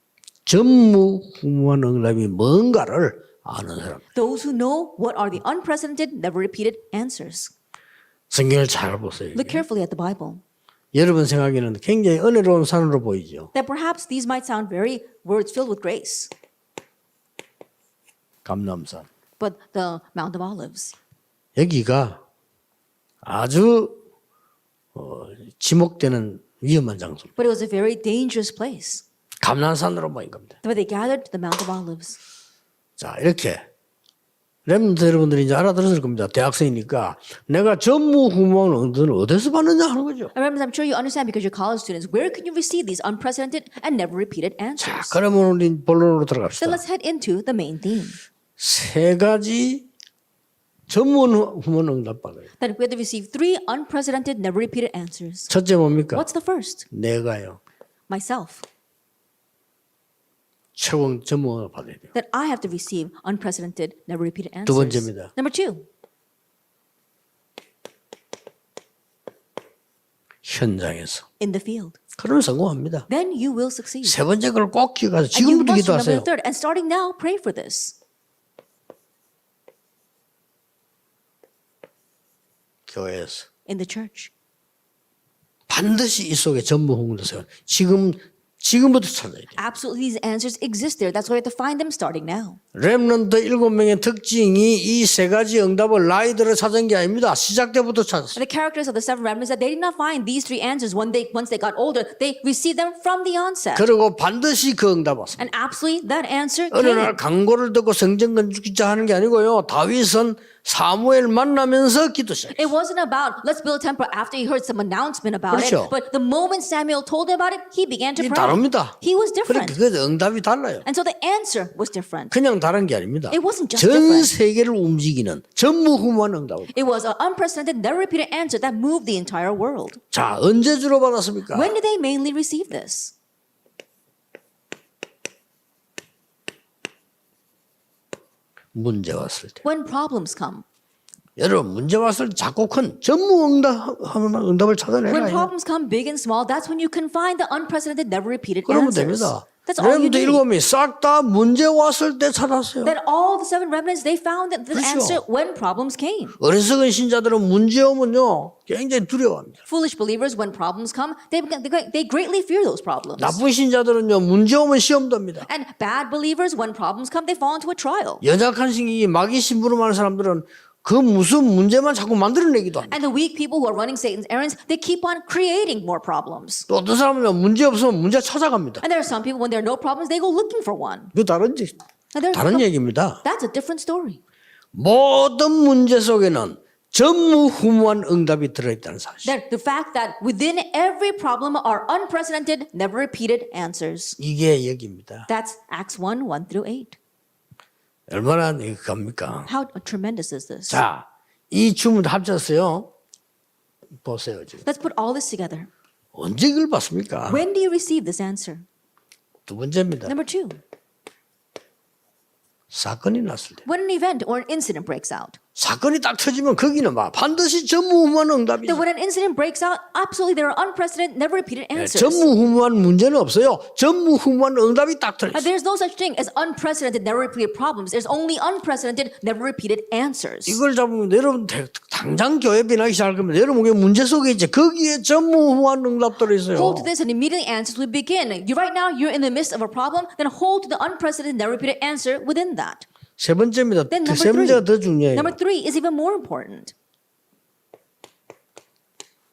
전무후무한 응답이 뭔가를 아는 사람. Those who know what are the unprecedented, never repeated answers. 성경을 잘 보세요. Look carefully at the Bible. 여러분 생각에는 굉장히 은혜로운 산으로 보이죠. That perhaps these might sound very words filled with grace, 감람산. but the Mount of Olives. 여기가 아주 지목되는 위험한 장소. But it was a very dangerous place. 감람산으로 모인 겁니다. But they gathered to the Mount of Olives. 자 이렇게 렘넌트 여러분들이 이제 알아들었을 겁니다. 대학생이니까 내가 전무후무한 응답을 어디서 받느냐 하는 거죠. I remember, I'm sure you understand because you're college students. Where can you receive these unprecedented and never repeated 자 answers? 그러면 우리 본론으로 Then 들어갑시다. let's head into the main theme. 세 가지 전무후무한 응답 받아요. That we have to receive 3 unprecedented, never repeated answers. 첫째 뭡니까? What's the first? 내가요. Myself. 최고 전문을 받아야 돼요. That I have to receive unprecedented, never repeated 두 answers. 번째입니다. Number 2, 현장에서. in the field. 그러면 성공합니다. Then you will succeed. 세 번째 걸 꼭 기억하세요. And you 지금부터 must remember 기도하세요. the third. And starting now, pray for this. 교회에서 In the church. 반드시 이 속에 전무후무세요. 지금부터 찾아야 돼요. Absolutely, these answers exist there. That's why we have to find them starting now. 렘넌트 7명의 특징이 이 세 가지 응답을 나이들을 찾은 게 아닙니다. 시작 때부터 찾았어요. And the characters of the seven remnants that they did not find these three answers once they got older. They received them from the onset. 그리고 반드시 그 응답 왔습니다. And absolutely, that answer 어느 날 came. 강고를 듣고 성전 건축자 하는 게 아니고요. 다윗은 사무엘 만나면서 기도 시작했어요. It wasn't about let's build a temple after he heard some announcement about 그렇죠. it. But the moment Samuel told him about it, he began to 이 pray. 다릅니다. He was 그러니까 different. 그 응답이 달라요. And so the answer was different. 그냥 다른 게 아닙니다. It wasn't just 전 different. 세계를 움직이는 전무후무한 응답. It was an unprecedented, never repeated answer that moved the entire world. 자, 언제 주로 받았습니까? When did they mainly receive this? 문제 왔을 때. When problems come. 여러분 문제 왔을 때 작고 큰 응답을 When 찾아내라. problems come big and small, that's when you can find the unprecedented, never repeated 그러면 answers. 됩니다. That's all you 렘넌트 need. 7명이 싹 다 문제 왔을 때 찾았어요. That all the seven remnants, they found the 그렇죠. answer when problems came. 어리석은 신자들은 문제 오면요 굉장히 두려워합니다. Foolish believers, when problems come, they greatly fear those problems. 나쁜 신자들은요 문제 오면 시험 듭니다. And bad believers, when problems come, they fall into a trial. 연약한 신이 마귀 심부름하는 사람들은 그 무슨 문제만 자꾸 만들어내기도 합니다. And the weak people who are running Satan's errands, they keep on creating more problems. 또 어떤 사람은요 문제 없으면 문제 찾아갑니다. And there are some people, when there are no problems, they go looking for one. 그 And there's 다른 얘기입니다. That's a different story. 모든 문제 속에는 전무후무한 응답이 들어있다는 사실. That the fact that within every problem are unprecedented, never repeated answers. 이게 여기입니다. That's Acts 1, 1 through 8. 얼마나 갑니까? How tremendous is this? 자, 이 주문 합쳤어요. 보세요 지금. Let's put all this together. 언제 이걸 봤습니까? When do you receive this answer? 두 번째입니다. Number 2, 사건이 났을 때. when an event or an incident breaks out. 사건이 딱 터지면 거기는 막 반드시 전무후무한 응답이 That 있어요. when an incident breaks out, absolutely there are unprecedented, never repeated answers. 전무후무한 문제는 없어요. 전무후무한 응답이 딱 And 들어있어요. there's no such thing as unprecedented, never repeated problems. There's only unprecedented, never repeated answers. 이걸 잡으면 여러분 당장 교회 변하기 시작할 거면 여러분의 문제 속에 있지. 거기에 전무후무한 응답 들어있어요. Hold to this and immediately answers will begin. Right now, you're in the midst of a problem, then hold to the unprecedented, never repeated answer within that. 세 번째입니다. Then 세 number 번째가 더 3. 중요해요. Number 3 is even more important.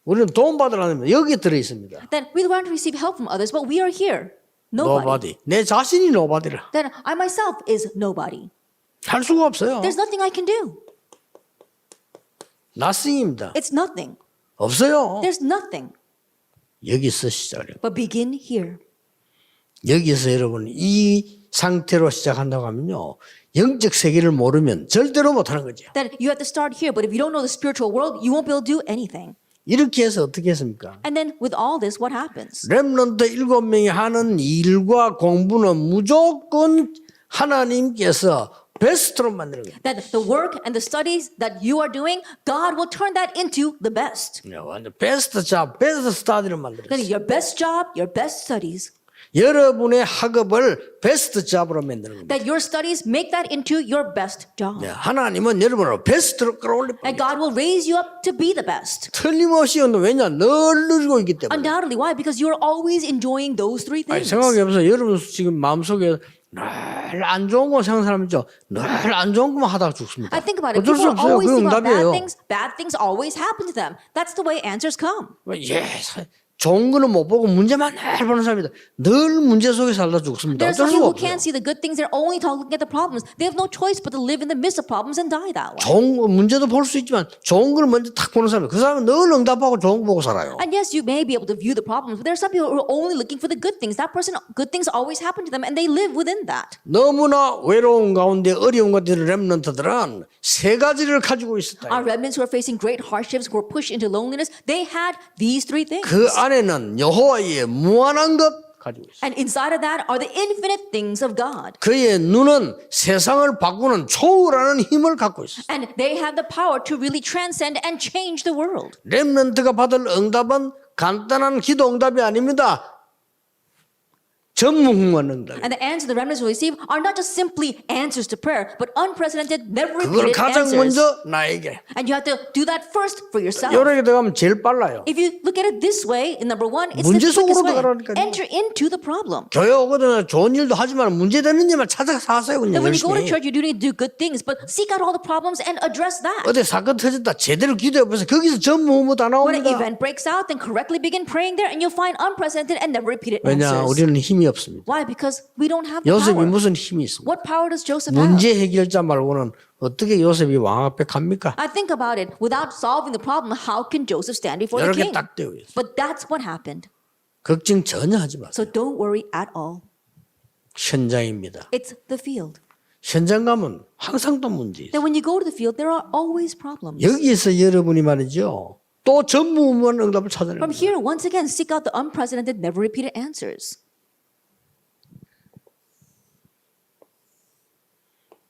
우리는 도움 받으려면 여기 들어있습니다. That we want to receive help from others, but we are here. Nobody. Nobody. 내 자신이 nobody라. That I myself is nobody. 할 수가 없어요. There's nothing I can do. nothing입니다. It's nothing. 없어요. There's nothing. 여기서 시작해요. But begin here. 여기서 여러분 이 상태로 시작한다고 하면요. 영적 세계를 모르면 절대로 못하는 거죠. That you have to start here, but if you don't know the spiritual world, you won't be able to do anything. 이렇게 해서 어떻게 했습니까? And then with all this, what happens? 렘넌트 7명이 하는 일과 공부는 무조건 하나님께서 베스트로 만드는 거예요. That the work and the studies that you are doing, God will turn that into the best. 완전 베스트 잡, 베스트 스타디를 만들었어요. That your best job, your best studies. 여러분의 학업을 베스트 잡으로 만드는 겁니다. That your studies make that into your best job. 하나님은 여러분을 베스트로 끌어올릴 And 겁니다. God will raise you up to be the best. 틀림없이 왜냐 늘 누리고 있기 때문에. Undoubtedly. Why? Because you're always enjoying those three 아니, things. 생각해보세요. 여러분 지금 마음속에 늘 안 좋은 거 생각하는 사람 있죠. 늘 안 좋은 것만 하다가 죽습니다. I think about it. 어쩔 수 People 없어요. always 그 think about 응답이에요. bad things always happen to them. That's the way answers come. 좋은 거는 못 보고 문제만 늘 보는 사람이다. 늘 문제 속에 살다 죽습니다. There are 어쩔 some 수가 people who 없어요. can't see the good things. They're only looking at the problems. They have no choice but to live in the midst of problems and die that way. 좋은 거, 문제도 볼 수 있지만 좋은 걸 먼저 탁 보는 사람. 그 사람은 늘 응답하고 좋은 거 보고 살아요. And yes, you may be able to view the problems, but there are some people who are only looking for the good things. That person, good things always happen to them, and they live within that. 너무나 외로운 가운데 어려운 것들을 렘넌트들은 세 가지를 가지고 있었다. Our remnants who are facing great hardships, who are pushed into loneliness, they had these three things. 그 안에는 여호와의 무한한 것, 가지고 있어요. And inside of that are the infinite things of God. 그의 눈은 세상을 바꾸는 초월하는 힘을 갖고 있어요. And they have the power to really transcend and change the world. 렘넌트가 받을 응답은 간단한 기도 응답이 아닙니다. 전무후무한 응답. And the answers the remnants will receive are not just simply answers to prayer, but unprecedented, never 그걸 repeated 가장 answers. 먼저 나에게. And you have to do that first for yourself. 이렇게 들어가면 제일 빨라요. If you look at it this way, in number one, it's 문제 the quickest 속으로 way. 들어가라니까요. Enter into the problem. 교회 오거든 좋은 일도 하지만 문제 되는 일만 찾아서 하세요. 그냥 And when you go to 열심히. church, you do need to do good things, but seek out all the problems and address that. 어디 사건 터졌다 제대로 기도해보세요. 거기서 전무후무 다 When an 나옵니다. event breaks out, then correctly begin praying there, and you'll find unprecedented and never repeated 왜냐 answers. 우리는 힘이 없습니다. Why? Because we don't have the 요셉이 power. 무슨 힘이 있습니까? What power does Joseph have? 문제 해결자 말고는 어떻게 요셉이 왕 앞에 갑니까? I think about it. Without solving the problem, how can Joseph stand before the 이렇게 king? 딱 되어 있어요. But that's what happened. 걱정 전혀 하지 마세요. So don't worry at all. 현장입니다. It's the field. 현장 가면 항상 또 문제 있어요. Then when you go to the field, there are always problems. 여기에서 여러분이 말이죠. 또 전무후무한 응답을 찾아내는 From 거예요. here, once again, seek out the unprecedented, never repeated answers.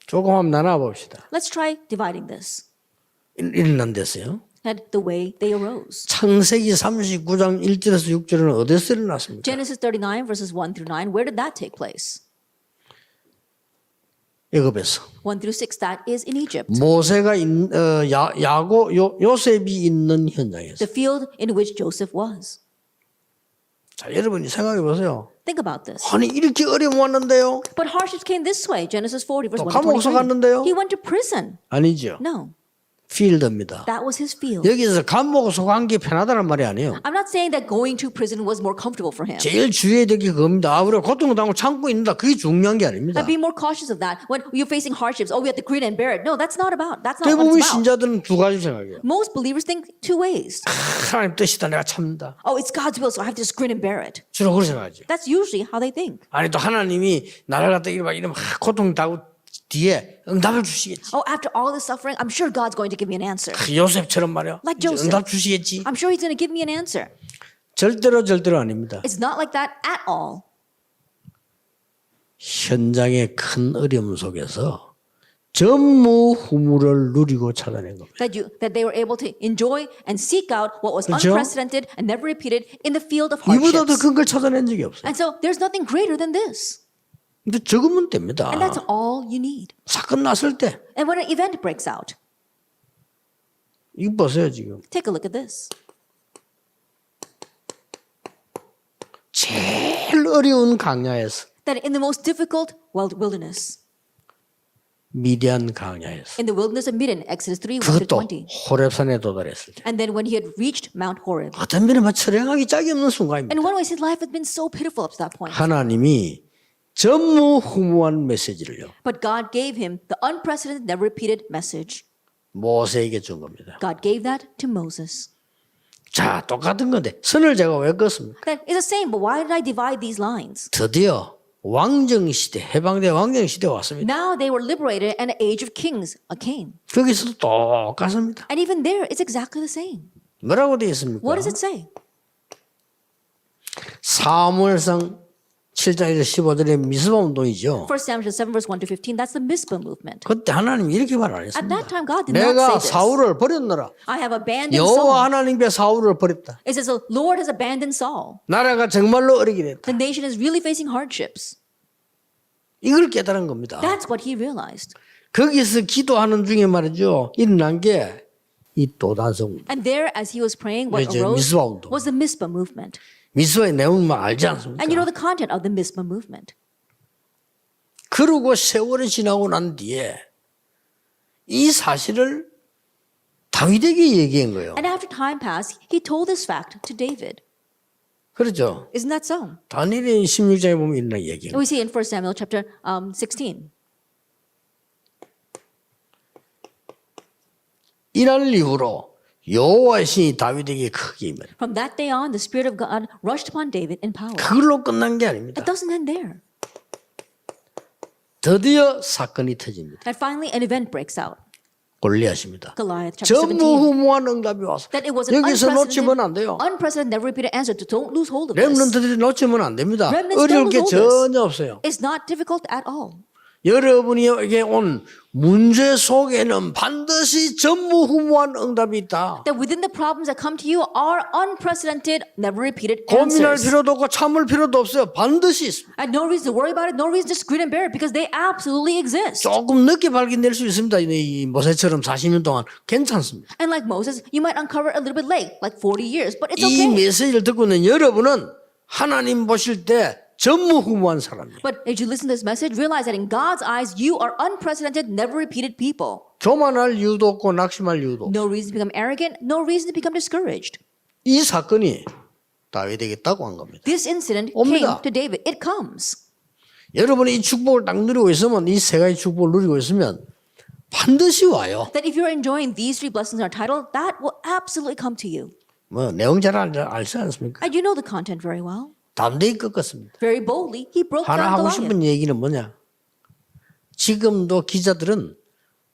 조금 한번 나눠봅시다. Let's try dividing this. 일어난댔어요. And the way they arose. 창세기 39장 1절에서 6절은 어디서 일어났습니까? Genesis 39, verses 1 through 9, where did that take place? 애굽에서 1 through 6, that is in Egypt. 모세가 요셉이 있는 현장에서. The field in which Joseph was. 자, 여러분이 생각해 보세요. Think about this. 아니 이렇게 어려움 왔는데요? But hardships came this way. Genesis 40, verse 또 1 to 감옥서 23. 갔는데요? He went to prison. 아니죠. No, 필드입니다. that was his field. 여기서 감옥서 간 게 편하다는 말이 아니에요. I'm not saying that going to prison was more comfortable for him. 제일 주의해야 될 게 그겁니다. 아, 우리가 고통당하고 참고 있는다. 그게 중요한 게 아닙니다. Be more cautious of that. When you're facing hardships, oh, we have to grin and bear it. No, that's not what 대부분 it's about. 신자들은 두 가지 생각해요. Most believers think two ways. 하나님 뜻이다. 내가 참는다. Oh, it's God's will, so I have to just grin and bear it. 주로 그렇게 생각하죠. That's usually how they think. 아니 또 하나님이 나를 갖다 이러면 고통 당하고 뒤에 응답을 주시겠지. Oh, after all this suffering, I'm sure God's going to give me an answer. 요셉처럼 말이야. Like 이제 Joseph. 응답 주시겠지. I'm sure He's going to give me an answer. 절대로 아닙니다. It's not like that at all. 현장의 큰 어려움 속에서 전무후무를 누리고 찾아낸 겁니다. That they were able to enjoy and seek out what was 그렇죠? unprecedented and never repeated in the field of 이보다 더 hardships. 큰 걸 찾아낸 적이 없어요. And so there's nothing greater than this. 근데 적으면 됩니다. And that's all you need. 사건 났을 때 And when an event breaks out, 이거 보세요 지금. take a look at this. 제일 어려운 강야에서 That in the most difficult wilderness, 미디안 강야에서 in the wilderness of Midian, Exodus 3, 1 to 그것도 20. 호렙산에 도달했을 때 And then when he had reached Mount Horeb. 어떤 면에 철행하기 짝이 없는 순간입니다. In one way, his life had been so pitiful up to that point. 하나님이 전무후무한 메시지를요. But God gave him the unprecedented, never repeated message. 모세에게 준 겁니다. God gave that to Moses. 자, 똑같은 건데 선을 제가 왜 껐습니까? That is the same, but why did I divide these lines? 드디어 왕정시대, 해방돼 왕정시대가 왔습니다. Now they were liberated and an age of kings came. 거기서도 똑같습니다. And even there, it's exactly the same. 뭐라고 되어 있습니까? What does it say? 사무엘상 7장 15절에 미스바 운동이죠. 1 Samuel 7 verse 1 to 15, that's the Mizpah movement. 그때 하나님이 이렇게 말 안 At 했습니다. that time, God did not 내가 say this. 사울을 버렸노라. I have abandoned 여호와 Saul. 하나님께 사울을 버렸다. It says, the Lord has abandoned Saul. 나라가 정말로 어리게 됐다. The nation is really facing hardships. 이걸 깨달은 겁니다. That's what he realized. 거기서 기도하는 중에 말이죠. 일어난 게 이 도단성. And there, as he was praying, what 이제 arose 미스바 운동. was the Mizpah movement. 미스바의 내용을 알지 않습니까? And you know the content of the Mizpah movement. 그러고 세월이 지나고 난 뒤에 이 사실을 다윗에게 얘기한 거예요. And after time passed, he told this fact to David. 그렇죠. Isn't that so? 다니엘 16장에 보면 이런 얘기예요. We see in 1 Samuel chapter 16. 이날 이후로 여호와의 신이 다윗에게 크게 임하여. From that day on, the Spirit of God rushed upon David in power. 그걸로 끝난 게 아닙니다. It doesn't end there. 드디어 사건이 터집니다. And finally, an event breaks out. Goliath, chapter 17. 전무후무한 응답이 와서 That it was an 여기서 놓치면 안 돼요. unprecedented, never repeated answer. Don't lose hold of this. 렘넌트들이 놓치면 안 됩니다. Remnants 어려울 don't 게 lose hold of this. 전혀 없어요. It's not difficult at all. 여러분에게 온 문제 속에는 반드시 전무후무한 응답이 있다. That within the problems that come to you are unprecedented, never repeated 고민할 answers. 필요도 없고 참을 필요도 없어요. 반드시 있습니다. And no reason to worry about it, no reason to just grin and bear it, because they absolutely exist. 조금 늦게 발견될 수 있습니다. 이 모세처럼 40년 동안 괜찮습니다. And like Moses, you might uncover it a little bit late, like 40 years, but it's 이 okay. 메시지를 듣고 있는 여러분은 하나님 보실 때 전무후무한 사람이에요. But as you listen to this message, realize that in God's eyes, you are unprecedented, never repeated people. 교만할 이유도 없고 낙심할 이유도 없고. No reason to become arrogant, no reason to become discouraged. 이 사건이 다윗에게 딱 온 겁니다. This incident 옵니다. came to David. It comes. 여러분이 이 축복을 딱 누리고 있으면 이 세 가지 축복을 누리고 있으면 반드시 와요. That if you're enjoying these three blessings in our title, that will absolutely come to you. 뭐 내용 잘 알지 않습니까? And you know the content very well. 담대히 꺾었습니다. Very boldly, he broke 하나 down 하고 Goliath. 싶은 얘기는 뭐냐? 지금도 기자들은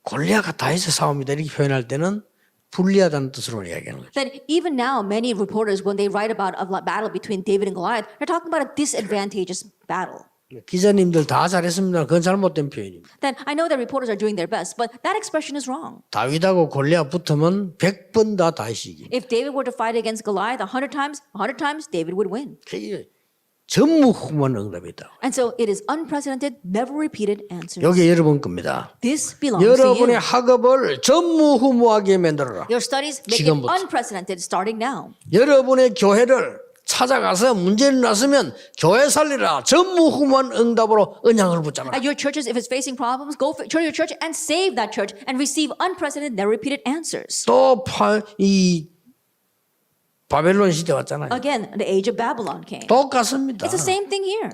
골리앗과 다윗의 싸움이다 이렇게 표현할 때는 불리하다는 뜻으로 이야기하는 거죠. That even now, many reporters, when they write about a battle between David and Goliath, they're talking about a disadvantageous battle. 기자님들 다 잘했습니다. 그건 잘못된 표현입니다. Then I know that reporters are doing their best, but that expression is wrong. 다윗하고 골리앗 붙으면 100번 다 다윗이 이깁니다. If David were to fight against Goliath 100 times, David would win. 전무후무한 응답이다. And so it is unprecedented, never repeated answers. 여기 여러분 겁니다. This belongs to 여러분의 you. 학업을 전무후무하게 만들어라. Your studies make it 지금부터. unprecedented starting now. 여러분의 교회를 찾아가서 문제를 났으면 교회 살리라. 전무후무한 응답으로 언약을 붙잡아라. At your churches, if it's facing problems, go to your church and save that church and receive unprecedented, never repeated answers. 또 이 바벨론 시대 왔잖아요. Again, the age of Babylon came. 똑같습니다. It's the same thing here.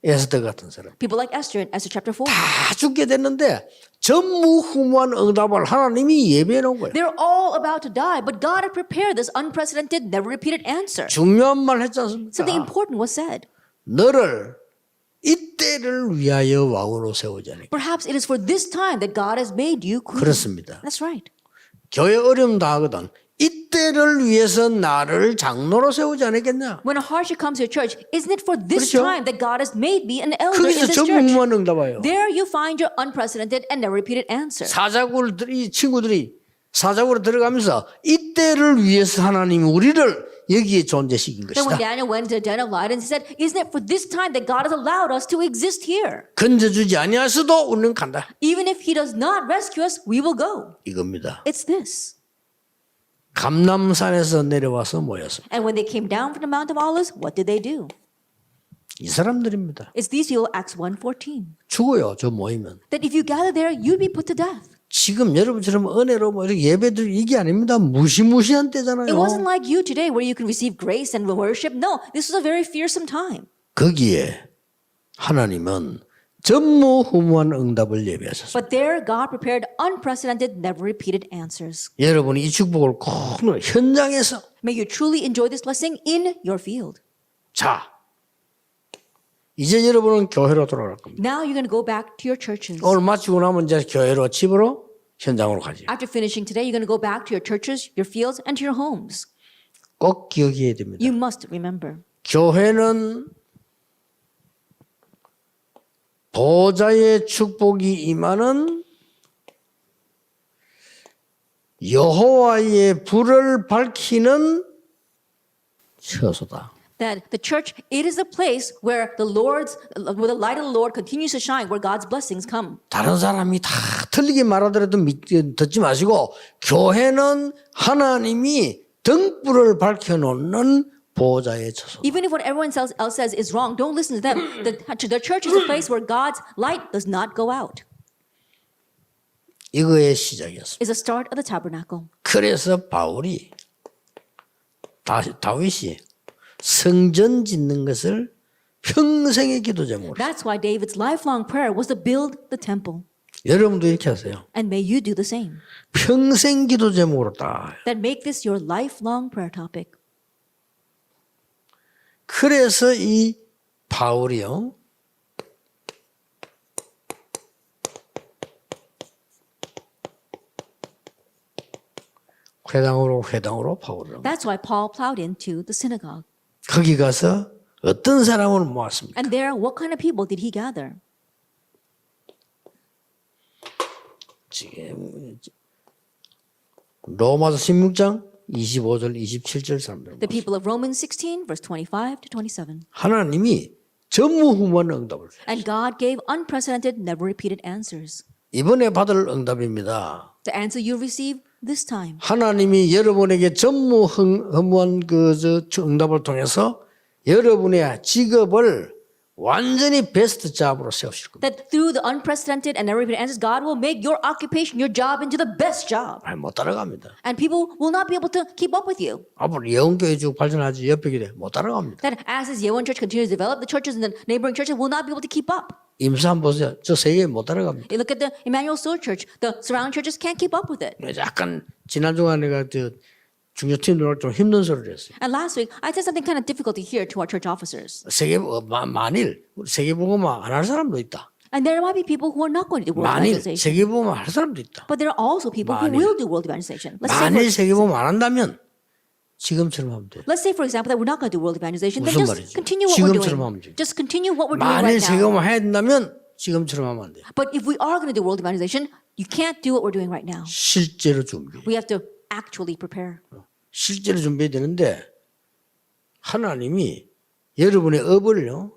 에스더 같은 사람. People like Esther in Esther chapter 4. 다 죽게 됐는데 전무후무한 응답을 하나님이 예배해 놓은 거예요. They're all about to die, but God had prepared this unprecedented, never repeated answer. 중요한 말 했지 않습니까? Something important was said. 너를 이때를 위하여 왕으로 세우지 않을까. Perhaps it is for this time that God has made you queen. 그렇습니다. That's right. 교회 어려움 다 하거든. 이때를 위해서 나를 장로로 세우지 않겠냐. When a hardship comes to your church, isn't it for this 그렇죠? time that God has made me an elder in 거기서 this church? 전무후무한 응답이에요. There you find your unprecedented and never repeated answer. 이 친구들이 사자굴에 들어가면서 이때를 위해서 하나님이 우리를 여기에 존재시킨 Then when 것이다. Daniel went to the den of lions, he said, isn't it for this time that God has allowed us to exist here? 건져주지 아니하셔도 우리는 간다. Even if he does not rescue us, we will go. 이겁니다. It's this. 감람산에서 내려와서 모였습니다. And when they came down from the Mount of Olives, what did they do? 이 사람들입니다. It's these people, Acts 1:14. 죽어요. 저 모이면. That if you gather there, you'd be put to death. 지금 여러분처럼 은혜로 뭐 이렇게 예배들 이게 아닙니다. 무시무시한 때잖아요. It wasn't like you today where you can receive grace and worship. No, this was a very fearsome time. 거기에 하나님은 전무후무한 응답을 예비하셨습니다. But there God prepared unprecedented, never repeated answers. 여러분이 이 축복을 꼭 현장에서 May you truly enjoy this blessing in your field. 자, 이제 여러분은 교회로 돌아갈 겁니다. Now you're going to go back to your churches. 오늘 마치고 나면 이제 교회로 집으로 현장으로 가지. After finishing today, you're going to go back to your churches, your fields, and to your homes. 꼭 기억해야 됩니다. You must remember. 교회는 보좌의 축복이 임하는 여호와의 불을 밝히는 처소다. That the church, it is a place where the light of the Lord continues to shine, where God's blessings come. 다른 사람이 다 틀리게 말하더라도 듣지 마시고 교회는 하나님이 등불을 밝혀놓는 보좌의 처소다. Even if what everyone else says is wrong, don't listen to them. The church is a place where God's light does not go out. 이거의 시작이었습니다. It's the start of the tabernacle. 그래서 바울이 다윗이 성전 짓는 것을 평생의 기도 제목으로. That's why David's lifelong prayer was to build the temple. 여러분도 이렇게 하세요. And may you do the same. 평생 기도 제목으로 딱. That make this your lifelong prayer topic. 그래서 이 바울이요. 회당으로 파고들어. That's why Paul plowed into the synagogue. 거기 가서 어떤 사람을 모았습니까? And there, what kind of people did he gather? 지금 로마서 16장 25절 27절 사람들. The people of Romans 16, verse 25 to 27. 하나님이 전무후무한 응답을 주셨어요. And God gave unprecedented, never repeated answers. 이번에 받을 응답입니다. The answer you receive this time. 하나님이 여러분에게 전무후무한 응답을 통해서 여러분의 직업을 완전히 베스트 잡으로 세우실 겁니다. That through the unprecedented and never repeated answers, God will make your occupation, your job into the best job. 못 따라갑니다. And people will not be able to keep up with you. 앞으로 예언교회 쭉 발전하지 옆에 기대 못 따라갑니다. That as this Yeowon church continues to develop, the churches in the neighboring churches will not be able to keep up. 임사 한번 보세요. 저 세계 못 따라갑니다. You look at the Emmanuel Soul Church, the surrounding churches can't keep up with it. 약간 지난 주간 내가 중요팀들 좀 힘든 소리를 했어요. And last week, I said something kind of difficult to hear to our church officers. 만일 세계복음화 안 할 사람도 있다. And there might be people who are not going to do world 만일 evangelization. 세계복음화 할 사람도 있다. But there are also people who 만일. will do world evangelization. 만일 세계복음화 안 한다면 지금처럼 하면 돼. Let's say, for example, that we're not going to do world evangelization. Then 무슨 just 말이지? continue what we're 지금처럼 하면 doing. 돼. Just continue what we're doing 만일 right now. 세계복음화 해야 된다면 지금처럼 하면 안 돼. But if we are going to do world evangelization, you can't do what we're doing right now. 실제로 준비. We have to actually prepare. 실제로 준비해야 되는데 하나님이 여러분의 업을요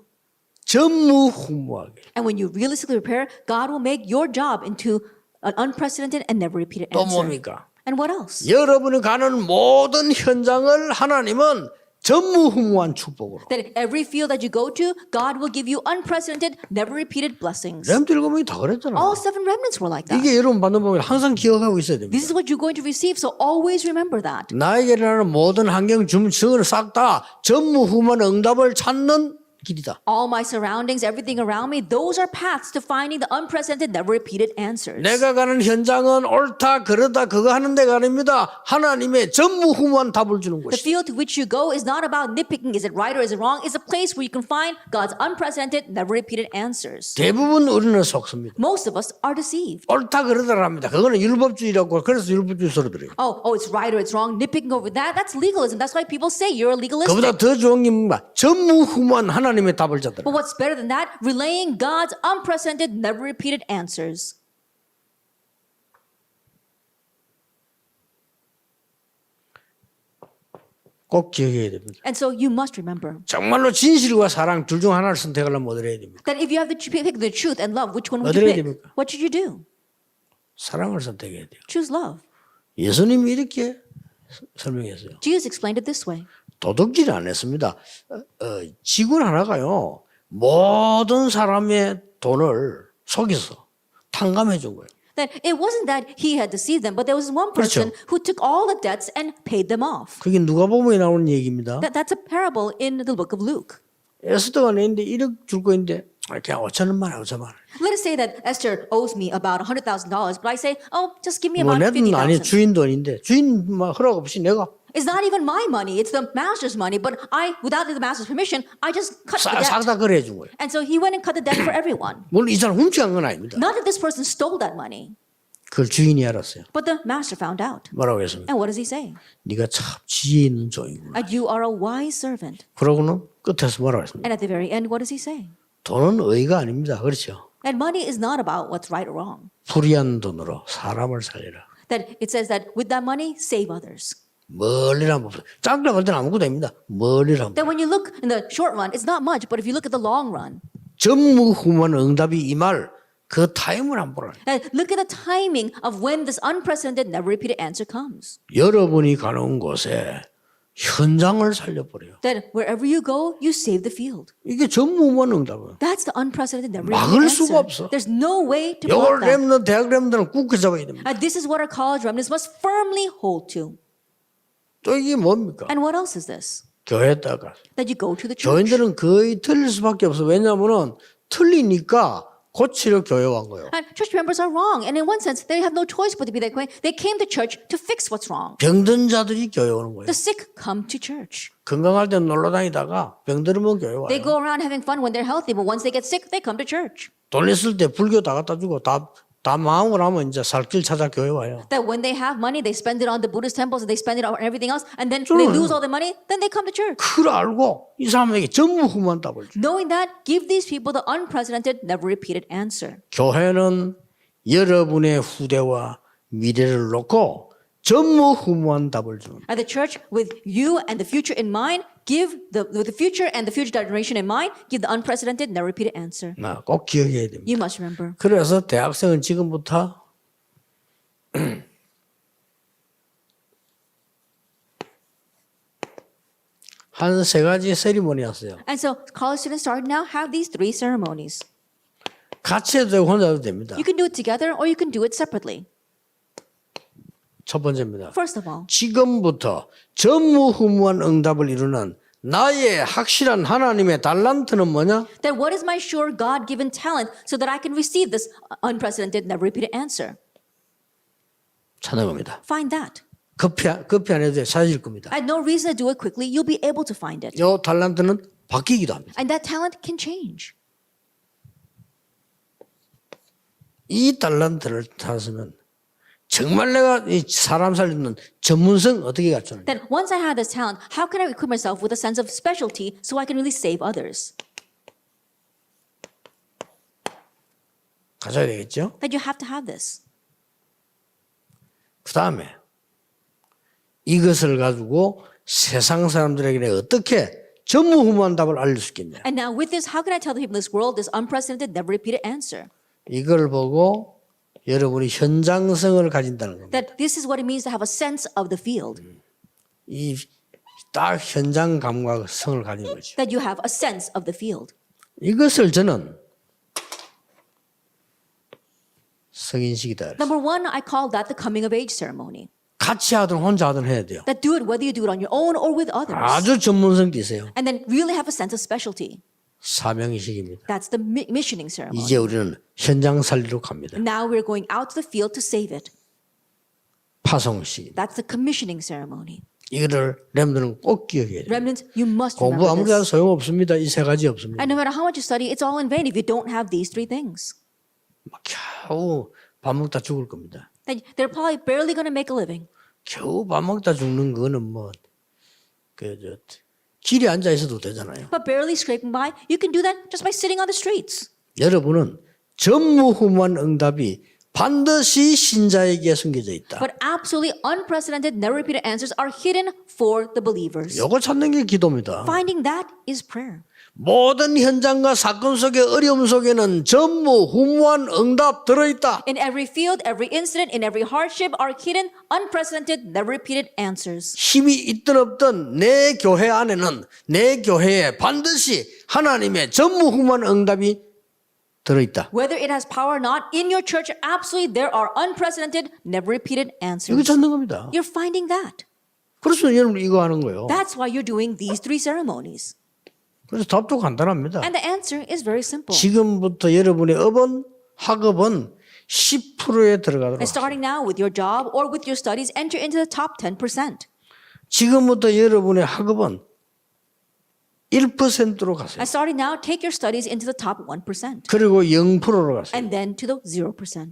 전무후무하게. And when you realistically prepare, God will make your job into an unprecedented and never repeated 또 answer. 뭡니까? And what else? 여러분이 가는 모든 현장을 하나님은 전무후무한 축복으로. That every field that you go to, God will give you unprecedented, never repeated blessings. 렘 일곱명이 다 그랬잖아. All 7 remnants were like that. 이게 여러분 받는 법을 항상 기억하고 있어야 됩니다. This is what you're going to receive, so always remember that. 나에게 일어나는 모든 환경 중증을 싹 다 전무후무한 응답을 찾는 길이다. All my surroundings, everything around me, those are paths to finding the unprecedented, never repeated answers. 내가 가는 현장은 옳다 그러다 그거 하는 데가 아닙니다. 하나님의 전무후무한 답을 주는 The 것이다. field to which you go is not about nitpicking, is it right or is it wrong? It's a place where you can find God's unprecedented, never repeated answers. 대부분 우리는 속습니다. Most of us are deceived. 옳다 그러다 합니다. 그거는 율법주의라고 그래서 율법주의 소리 들어요. Oh, it's right or it's wrong. Nitpicking over that, that's legalism. That's why people say you're a legalist. 그보다 더 좋은 게 뭔가 전무후무한 하나님의 답을 찾더라. But what's better than that? Relaying God's unprecedented, never repeated answers. 꼭 기억해야 됩니다. And so you must remember 정말로 진실과 사랑 둘 중 하나를 선택하려면 어디를 해야 됩니까? that if you have to pick the truth and love, which one would 어디를 you 해야 pick? 됩니까? What should you do? 사랑을 선택해야 돼요. Choose love. 예수님이 이렇게 설명했어요. Jesus explained it this way. 도둑질을 안 했습니다. 직원 하나가요. 모든 사람의 돈을 속여서 탕감해 준 거예요. That it wasn't that he had deceived them, but there was one person 그렇죠. who took all the debts and paid them off. 그게 누가복음에 나오는 얘기입니다. That's a parable in the book of Luke. 에스더가 내는데 1억 줄 거인데 그냥 5천원만 해 5천만 원. Let us say that Esther owes me about $100,000, but I say, oh, just give me 뭐 about 내 돈 아니 50,000. 주인 돈인데 주인 허락 없이 내가 It's not even my money; it's the master's money. But without the master's permission, I just cut the 싹 debt. 다 거래해 준 거예요. And so he went and cut the debt for everyone. 물론 이 사람 훔쳐간 건 아닙니다. Not that this person stole that money, 그걸 주인이 알았어요. but the master found out. 뭐라고 했습니까? And what does he say? 네가 참 지혜 있는 종이구나. And you are a wise servant. 그러고는 끝에서 뭐라고 했습니까? And at the very end, what does he say? 돈은 의가 아닙니다. 그렇죠? And money is not about what's right or wrong. 불의한 돈으로 사람을 살리라. That it says that with that money, save others. 멀리라 뭐 짝라 걸 때는 아무것도 됩니다. 멀리라. That when you look in the short run, it's not much, but if you look at the long run, 전무후무한 응답이 임할 그 타임을 안 보라. and look at the timing of when this unprecedented, never repeated answer comes. 여러분이 가는 곳에 현장을 살려버려요. That wherever you go, you save the field. 이게 전무후무한 응답은. That's the unprecedented, never 막을 repeated 수가 answer. 없어. There's no way to 이걸 block that. 렘넌트, 대학 렘넌트는 굳게 잡아야 됩니다. And this is what our college remnants must firmly hold to. 또 이게 뭡니까? And what else is this? 교회에다가 That you go to the church. 교인들은 거의 틀릴 수밖에 없어. 왜냐하면은 틀리니까 고치러 교회 온 거예요. And church members are wrong. And in one sense, they have no choice but to be that way. They came to church to fix what's wrong. 병든 자들이 교회 오는 거예요. The sick come to church. 건강할 때 놀러 다니다가 병들면 교회 와요. They go around having fun when they're healthy, but once they get sick, they come to church. 돈 있을 때 불교 다 갖다 주고 다 다 망하고 나면 이제 살 길 찾아 교회 와요. That when they have money, they spend it on the Buddhist temples and they spend it on everything else. And then they lose all the money, then they come to church. 그걸 알고 이 사람에게 전무후무한 답을 줘. Knowing that, give these people the unprecedented, never repeated answer. 교회는 여러분의 후대와 미래를 놓고 전무후무한 답을 주는. At the church, with you and the future in mind, with the future and the future generation in mind, give the unprecedented, never repeated answer. 꼭 기억해야 됩니다. You must remember. 그래서 대학생은 지금부터 한 세 가지 세리머니 하세요. And so college students start now have these 3 ceremonies. 같이 해도 되고 혼자 해도 됩니다. You can do it together or you can do it separately. 첫 번째입니다. First of all, 지금부터 전무후무한 응답을 이루는 나의 확실한 하나님의 달란트는 뭐냐? then what is my sure God-given talent so that I can receive this unprecedented, never repeated answer? 찾는 겁니다. Find that. 급히 안 해도 돼. 찾을 겁니다. I had no reason to do it quickly. You'll be able to find it. 이 달란트는 바뀌기도 합니다. And that talent can change. 이 달란트를 찾으면 정말 내가 이 사람 살리는 전문성 어떻게 갖추느냐? Then once I have this talent, how can I equip myself with a sense of specialty so I can really save others? 가져야 되겠죠? That you have to have this. 그 다음에 이것을 가지고 세상 사람들에게 어떻게 전무후무한 답을 알릴 수 있겠냐? And now with this, how can I tell the people in this world this unprecedented, never repeated answer? 이걸 보고 여러분이 현장성을 가진다는 겁니다. That this is what it means to have a sense of the field. 이 딱 현장 감각성을 가진 거죠. That you have a sense of the field. 이것을 저는 성인식이다. Number 1, I call that the coming of age ceremony. 같이 하든 혼자 하든 해야 돼요. That do it whether you do it on your own or with others. 아주 전문성도 있어요. And then really have a sense of specialty. 사명의식입니다. That's the missioning ceremony. 이제 우리는 현장 살리러 갑니다. Now we're going out to the field to save it. 파송의식입니다. That's the commissioning ceremony. 이거를 렘들은 꼭 기억해야 돼요. Remnants, you must 공부 remember 아무리 해도 this. 소용없습니다. 이 세 가지 없습니다. And no matter how much you study, it's all in vain if you don't have these 3 things. 막 겨우 밥 먹다 죽을 겁니다. Then they're probably barely going to make a living. 겨우 밥 먹다 죽는 거는 길에 앉아 있어도 되잖아요. But barely scraping by, you can do that just by sitting on the streets. 여러분은 전무후무한 응답이 반드시 신자에게 숨겨져 있다. But absolutely unprecedented, never repeated answers are hidden for the believers. 이거 찾는 게 기도입니다. Finding that is prayer. 모든 현장과 사건 속의 어려움 속에는 전무후무한 응답 들어있다. In every field, every incident, in every hardship are hidden unprecedented, never repeated answers. 힘이 있든 없든 내 교회 안에는 내 교회에 반드시 하나님의 전무후무한 응답이 들어있다. Whether it has power or not, in your church, absolutely there are unprecedented, never repeated 이거 answers. 찾는 겁니다. You're finding that. 그래서 여러분 이거 하는 거예요. That's why you're doing these 3 ceremonies. 그래서 답도 간단합니다. And the answer is very simple. 지금부터 여러분의 학업은 10%에 들어가도록 And starting now with your job or with your studies, enter into the top 10%. 지금부터 여러분의 학업은 1%로 가세요. And starting now, take your studies into the top 1%. 그리고 0%로 가세요. And then to the 0%.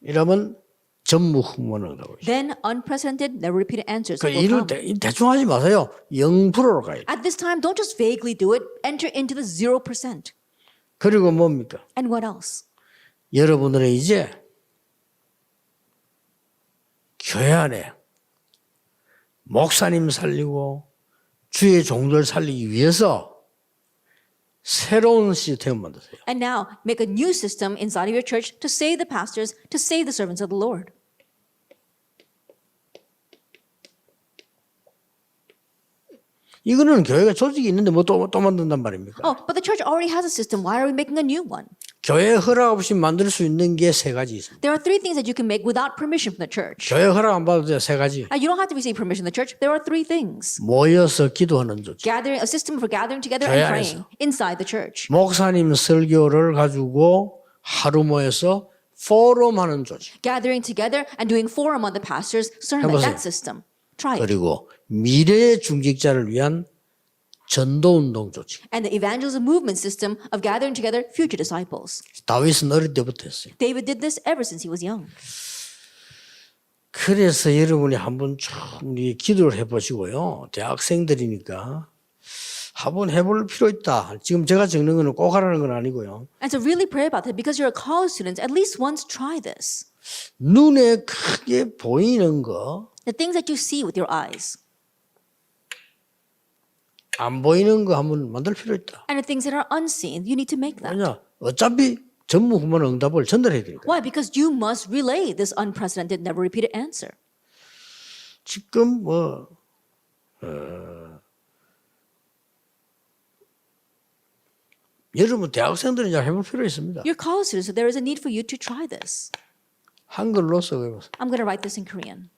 이러면 전무후무한 응답을. Then unprecedented, never repeated answers 그 will 일을 come. 대충 하지 마세요. 0%로 가야 돼. At this time, don't just vaguely do it. Enter into the 0%. 그리고 뭡니까? And what else? 여러분들은 이제 교회 안에 목사님 살리고 주의 종들 살리기 위해서 새로운 시스템을 만드세요. And now, make a new system inside of your church to save the pastors, to save the servants of the Lord. 이거는 교회가 조직이 있는데 뭐 또 만든단 말입니까? Oh, but the church already has a system. Why are we making a new one? 교회 허락 없이 만들 수 있는 게 세 가지 있습니다. There are 3 things that you can make without permission from the church. 교회 허락 안 받아도 돼, 세 가지. You don't have to receive permission from the church. There are 3 things. 모여서 기도하는 조직. A system for gathering together 교회 and praying 안에서. inside the church. 목사님 설교를 가지고 하루 모여서 포럼하는 조직. Gathering together and doing forum on the pastors sermon. 해보세요. That system. Try it. 그리고 미래의 중직자를 위한 전도운동 조직. And the evangelism movement system of gathering together future disciples. 다윗은 어릴 때부터 했어요. David did this ever since he was young. 그래서 여러분이 한번 좀 기도를 해보시고요. 대학생들이니까 한번 해볼 필요 있다. 지금 제가 적는 거는 꼭 하라는 건 아니고요. And so really pray about that because you're a college student. At least once try this. 눈에 크게 보이는 거, The things that you see with your eyes. 안 보이는 거 한번 만들 필요 있다. And the things that are unseen, you need to make that. 왜냐? 어차피 전무후무한 응답을 전달해야 되니까. Why? Because you must relay this unprecedented, never repeated answer. 지금 여러분 대학생들은 이제 해볼 필요 있습니다. You're college students, so there is a need for you to try this. 한글로 써보세요. I'm going to write this in Korean.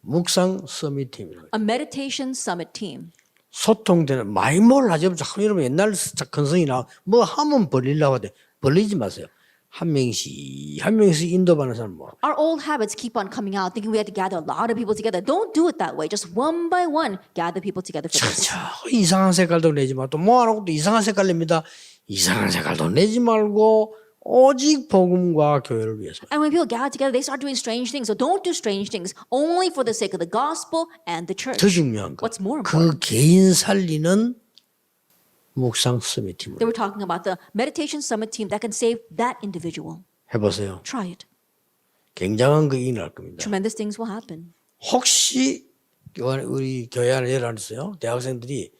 묵상 서밋팀이라고. A meditation summit team. 소통되는 마이몰 하죠. 자꾸 여러분 옛날 건성이나 뭐 하면 벌리려고 하대. 벌리지 마세요. 한 명씩 인도받는 사람 뭐. Our old habits keep on coming out, thinking we had to gather a lot of people together. Don't do it that way. Just one by one, gather people together for this. 이상한 색깔도 내지 마. 또 뭐 하라고 또 이상한 색깔 냅니다. 이상한 색깔도 내지 말고 오직 복음과 교회를 위해서. And when people gather together, they start doing strange things. So don't do strange things only for the sake of the gospel and the church. 더 중요한 거. What's more 그 important? 개인 살리는 묵상 서밋팀을 They were talking about the meditation summit team that can save that individual. 해보세요. Try it. 굉장한 거 일어날 겁니다. Tremendous things will happen. 혹시 우리 교회 안에 예를 들어서요. 대학생들이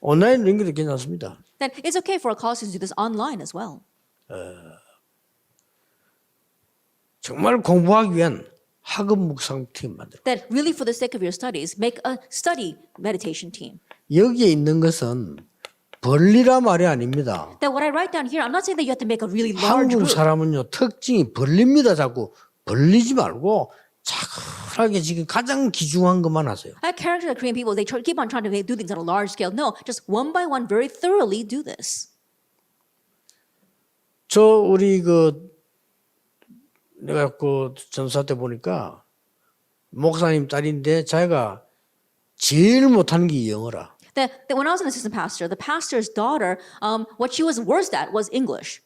온라인 연결도 괜찮습니다. Then it's okay for our college students to do this online as well. 정말 공부하기 위한 학업 묵상팀 만들어. That really for the sake of your studies, make a study meditation team. 여기에 있는 것은 벌리라 말이 아닙니다. That what I write down here, I'm not saying that you have to make a really large 한국 group. 사람은요 특징이 벌립니다. 자꾸 벌리지 말고 차분하게 지금 가장 귀중한 것만 하세요. That character of Korean people, they keep on trying to do things on a large scale. No, just one by one, very thoroughly do this. 우리 내가 전사 때 보니까 목사님 딸인데 자기가 제일 못하는 게 영어라. That when I was an assistant pastor, the pastor's daughter, what she was worst at was English.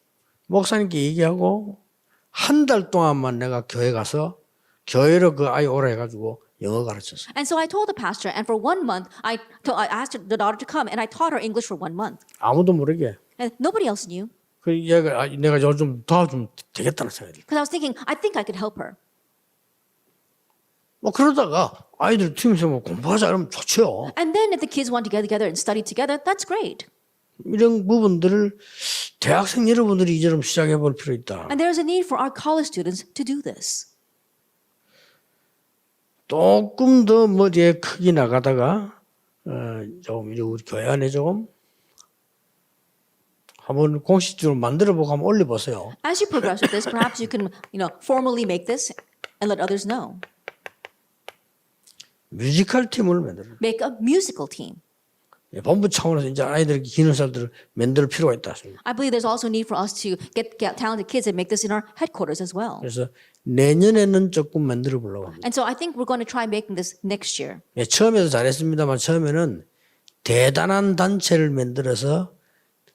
목사님께 얘기하고 한 달 동안만 내가 교회 가서 교회로 그 아이 오라 해가지고 영어 가르쳤어요. And so I told the pastor, and for 1 month, I asked the daughter to come, and I taught her English for 1 month. 아무도 모르게. And nobody else knew. 그 얘가 내가 요즘 도와주면 되겠다는 생각이. Because I was thinking, I think I could help her. 뭐 그러다가 아이들 팀에서 뭐 공부하자 그러면 좋죠. And then if the kids want to get together and study together, that's great. 이런 부분들을 대학생 여러분들이 이제는 시작해 볼 필요 있다. And there's a need for our college students to do this. 조금 더 머리에 크게 나가다가 조금 우리 교회 안에 조금 한번 공식적으로 만들어보고 한번 올려보세요. As you progress with this, perhaps you can, formally make this and let others know. 뮤지컬 팀을 만들어. Make a musical team. 본부 차원에서 이제 아이들 기는 사람들을 만들 필요가 있다. I believe there's also a need for us to get talented kids and make this in our headquarters as well. 그래서 내년에는 조금 만들어 보려고 합니다. And so I think we're going to try making this next year. 처음에도 잘했습니다만 처음에는 대단한 단체를 만들어서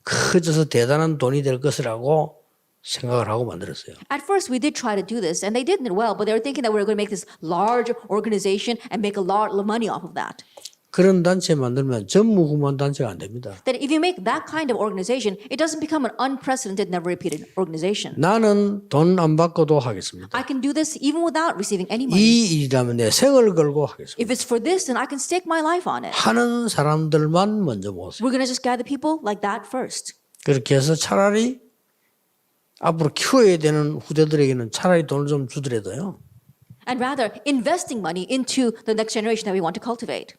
커져서 대단한 돈이 될 것이라고 생각을 하고 만들었어요. At first, we did try to do this, and they did it well, but they were thinking that we were going to make this large organization and make a lot of money off of that. 그런 단체 만들면 전무후무한 단체가 안 됩니다. That if you make that kind of organization, it doesn't become an unprecedented, never repeated organization. 나는 돈 안 받고도 하겠습니다. I can do this even without receiving any money. 이 일이라면 내 생을 걸고 하겠습니다. If it's for this, then I can stake my life on it. 하는 사람들만 먼저 모으세요. We're going to just gather people like that first. 그렇게 해서 차라리 앞으로 키워야 되는 후대들에게는 차라리 돈을 좀 주더라도요. And rather, investing money into the next generation that we want to cultivate.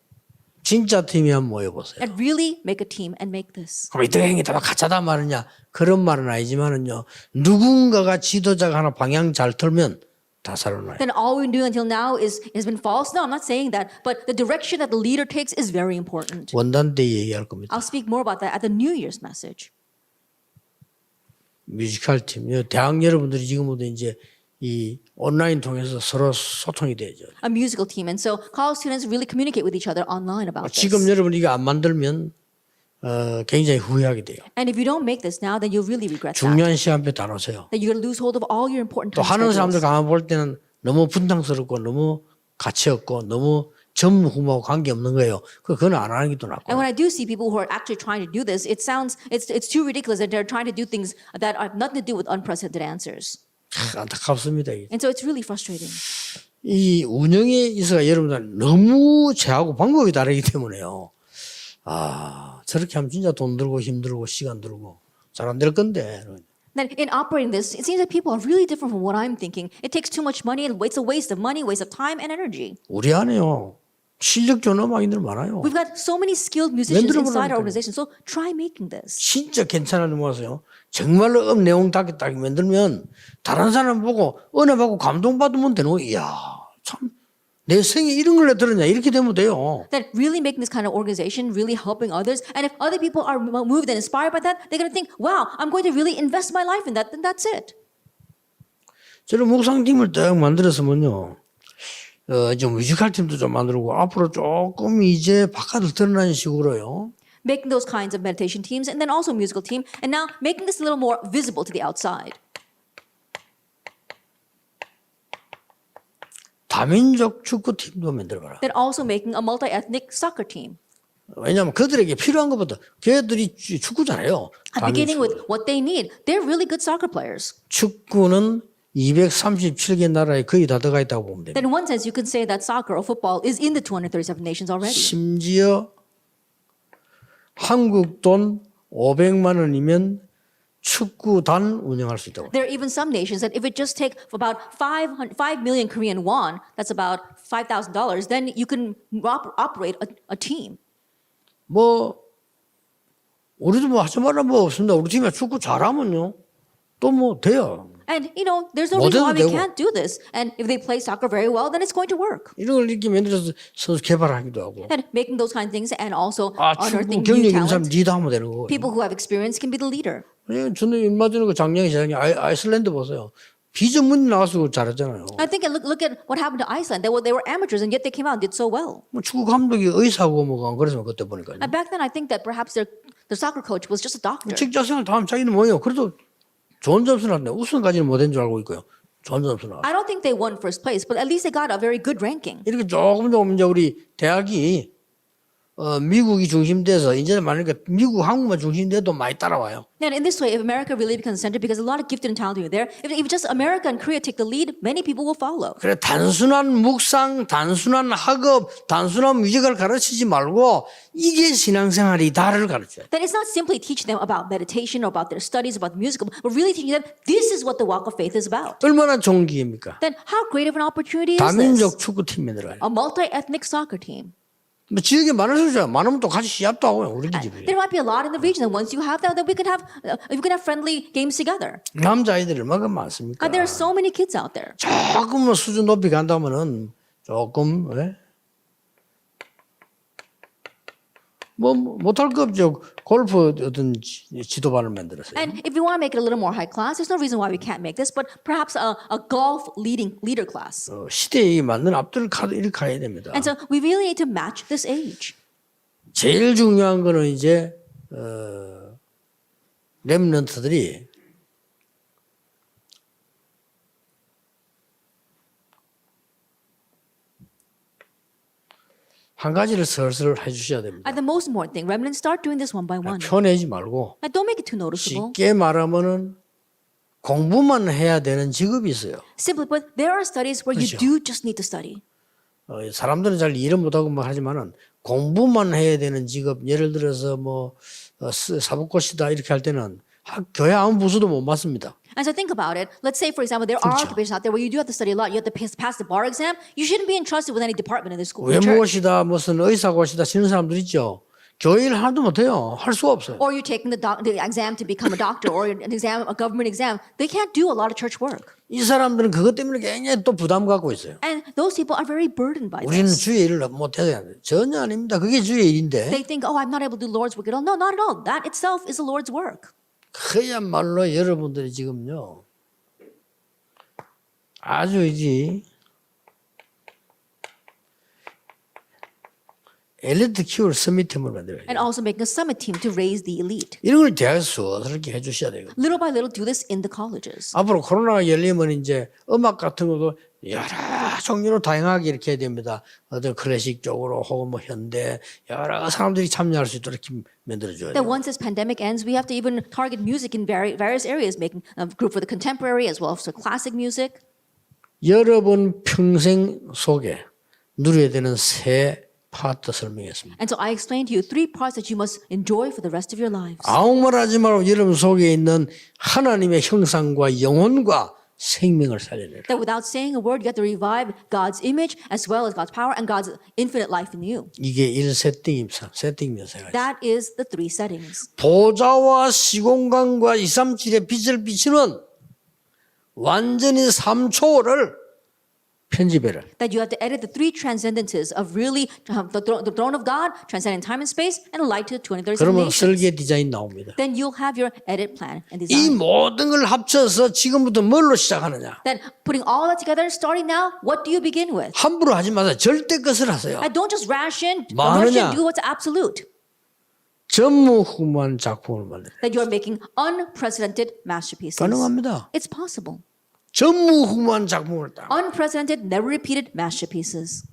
진짜 팀이 한번 모여보세요. And really make a team and make this. 그럼 이들 행위 다 가짜다 말이냐? 그런 말은 아니지만은요. 누군가가 지도자가 하나 방향 잘 틀면 다 살아나요. Then all we've been doing until now has been false? No, I'm not saying that. But the direction that the leader takes is very important. 원단 때 얘기할 겁니다. I'll speak more about that at the New Year's message. 뮤지컬 팀, 대학 여러분들이 지금부터 이제 이 온라인 통해서 서로 소통이 되죠. A musical team. And so college students really communicate with each other online about 지금 this. 여러분 이거 안 만들면 굉장히 후회하게 돼요. And if you don't make this now, then you'll really regret that. 중요한 시간표 다 놓으세요. That you're going to lose hold of all your important 또 time 하는 사람들 schedules. 가만 볼 때는 너무 분당스럽고 너무 가치 없고 너무 전무후무하고 관계 없는 거예요. 그건 안 하는 게 더 낫고. And when I do see people who are actually trying to do this, it sounds it's too ridiculous that they're trying to do things that have nothing to do with unprecedented answers. 안타깝습니다. And so it's really frustrating. 이 운영에 있어서 여러분들 너무 저하고 방법이 다르기 때문에요. 저렇게 하면 진짜 돈 들고 힘 들고 시간 들고 잘 안 될 건데. That in operating this, it seems that people are really different from what I'm thinking. It takes too much money, and it's a waste of money, waste of time and energy. 우리 안에요. 실력 좋은 음악인들 많아요. We've got so many skilled musicians 만들어 inside our 보라니까요. organization, so try making this. 진짜 괜찮은 모아서요. 정말로 내용 딱 만들면 다른 사람 보고 은혜받고 감동받으면 되는 거예요. 이야 참 내 생에 이런 걸 들었냐 이렇게 되면 돼요. That really making this kind of organization, really helping others, and if other people are moved and inspired by that, they're going to think, wow, I'm going to really invest my life in that, then that's it. 저는 묵상팀을 딱 만들었으면요. 좀 뮤지컬 팀도 좀 만들고 앞으로 조금 이제 바깥을 드러나는 식으로요. Making those kinds of meditation teams and then also a musical team, and now making this a little more visible to the outside. 다민족 축구팀도 만들어봐라. Then also making a multi-ethnic soccer team. 왜냐하면 그들에게 필요한 것보다 걔들이 축구 잘해요. Beginning with what they need. They're really good soccer players. 축구는 237개 나라에 거의 다 들어가 있다고 보면 됩니다. Then in one sense, you could say that soccer or football is in the 237 nations already. 심지어 한국 돈 500만 원이면 축구단 운영할 수 있다고. There are even some nations that if it just take about 5 million Korean won, that's about $5,000, then you can operate a team. 뭐 우리도 뭐 하지 말라 뭐 없습니다. 우리 팀이 축구 잘하면요 또 뭐 돼요. And you know, there's no reason why we 되고. can't do this. And if they play soccer very well, then it's going to work. 이런 걸 이렇게 만들어서 선수 개발하기도 하고. And making those kind of things and also 축구 unearthing 경력 new 있는 사람 talent. 리더하면 되는 거고. People who have experience can be the leader. 저는 얼마 전에 그 작년에 아이슬란드 보세요. 비전문이 나와서 잘했잖아요. I think look at what happened to Iceland. They were amateurs and yet they came out and did so well. 뭐 축구 감독이 의사고 뭐가 안 그래서 그때 보니까. And back then I think that perhaps their soccer coach was just a doctor. 직장생활 다 하면 자기는 뭐예요? 그래도 좋은 점수 나왔네. 우승까지는 못한 줄 알고 있고요. 좋은 점수 나왔어요. I don't think they won first place, but at least they got a very good ranking. 이렇게 조금 이제 우리 대학이 미국이 중심돼서 이제 말하니까 미국 한국만 중심돼도 많이 따라와요. And in this way, if America really becomes the center, because a lot of gifted and talented are there, if just America and Korea take the lead, many people will follow. 그래 단순한 묵상, 단순한 학업, 단순한 뮤직을 가르치지 말고 이게 신앙생활이다를 가르쳐요. Then it's not simply teaching them about meditation or about their studies, about the musical, but really teaching them this is what the walk of faith is about. 얼마나 좋은 기회입니까? Then how great of an opportunity is 다민족 this? 축구팀 만들어요. A multi-ethnic soccer team. 뭐 지역에 많은 선수야. 많으면 또 같이 시합도 하고요. 우리 집이. There might be a lot in the region, and once you have that, then we can have friendly games together. 남자아이들이 얼마나 많습니까? There are so many kids out there. 조금 뭐 수준 높이 간다면은 조금 뭐 못할 거 없죠. 골프 어떤 지도반을 만들었어요. And if you want to make it a little more high class, there's no reason why we can't make this, but perhaps a golf leader class. 시대에 맞는 앞들 이렇게 가야 됩니다. And so we really need to match this age. 제일 중요한 거는 이제 렘넌트들이 한 가지를 슬슬 해주셔야 됩니다. And the most important thing, remnants, start doing this one by one. 펴내지 말고 And don't make it too noticeable. 쉽게 말하면은 공부만 해야 되는 직업이 있어요. Simply put, there are studies where you 그렇죠. do just need to study. 사람들은 잘 이해를 못하고 막 하지만은 공부만 해야 되는 직업, 예를 들어서 뭐 사법고시다 이렇게 할 때는 교회 아무 부수도 못 맞습니다. And so think about it. Let's say, for example, there are 그렇죠. occupations out there where you do have to study a lot. You have to pass the bar exam. You shouldn't be entrusted with any department in the school. the church. 외모고시다 무슨 의사고시다 치는 사람들 있죠. 교회 일 하나도 못해요. 할 수가 없어요. Or you're taking the exam to become a doctor or an exam, a government exam. They can't do a lot of church work. 이 사람들은 그것 때문에 굉장히 또 부담 갖고 있어요. And those people are very burdened by 우리는 this. 주의 일을 못해야 돼. 전혀 아닙니다. 그게 주의 일인데 They think, oh, I'm not able to do Lord's work at all. No, not at all. That itself is the Lord's work. 그야말로 여러분들이 지금요 아주 이제 엘리트 키울 서밋팀을 만들어야 And 돼요. also making a summit team to raise the elite. 이런 걸 대학에서 서스럽게 해주셔야 되거든요. Little by little, do this in the colleges. 앞으로 코로나가 열리면 이제 음악 같은 것도 여러 종류로 다양하게 이렇게 해야 됩니다. 어떤 클래식 쪽으로 혹은 뭐 현대 여러 사람들이 참여할 수 있도록 이렇게 만들어줘야 That 돼요. once this pandemic ends, we have to even target music in various areas, making a group for the contemporary as well as for classic music. 여러분 평생 속에 누려야 되는 세 파트 설명했습니다. And so I explained to you 3 parts that you must enjoy for the rest of your lives. 아무 말 하지 말고 여러분 속에 있는 하나님의 형상과 영혼과 생명을 살려내라. That without saying a word, you have to revive God's image as well as God's power and God's infinite life in you. 이게 1세팅입니다. 세팅면서가 That is the 3 settings. 보좌와 시공간과 237의 빛을 비추는 완전히 3초를 편집해라. That you have to edit the 3 transcendences of really the throne of God, transcending time and space, and a light to 2037 그러면 nations. 설계 디자인 나옵니다. Then you'll have your edit plan and 이 design. 모든 걸 합쳐서 지금부터 뭘로 시작하느냐? Then putting all that together, starting now, what do you begin with? 함부로 하지 마세요. 절대 것을 하세요. And don't just ration, 많으냐? do what's absolute. 전무후무한 작품을 만들어요. That you're making unprecedented masterpieces. 가능합니다. It's possible. 전무후무한 작품을 딱. Unprecedented, never repeated masterpieces.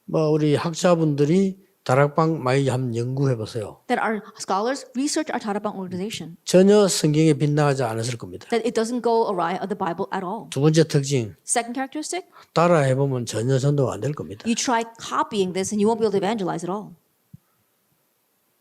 뭐 우리 학자분들이 다락방 많이 한번 연구해 보세요. That our scholars research our Tarabang organization. 전혀 성경에 빗나가지 않았을 겁니다. That it doesn't go awry of the Bible at all. 두 번째 특징, Second characteristic, 따라해 보면 전혀 전도가 안 될 겁니다. you try copying this and you won't be able to evangelize at all.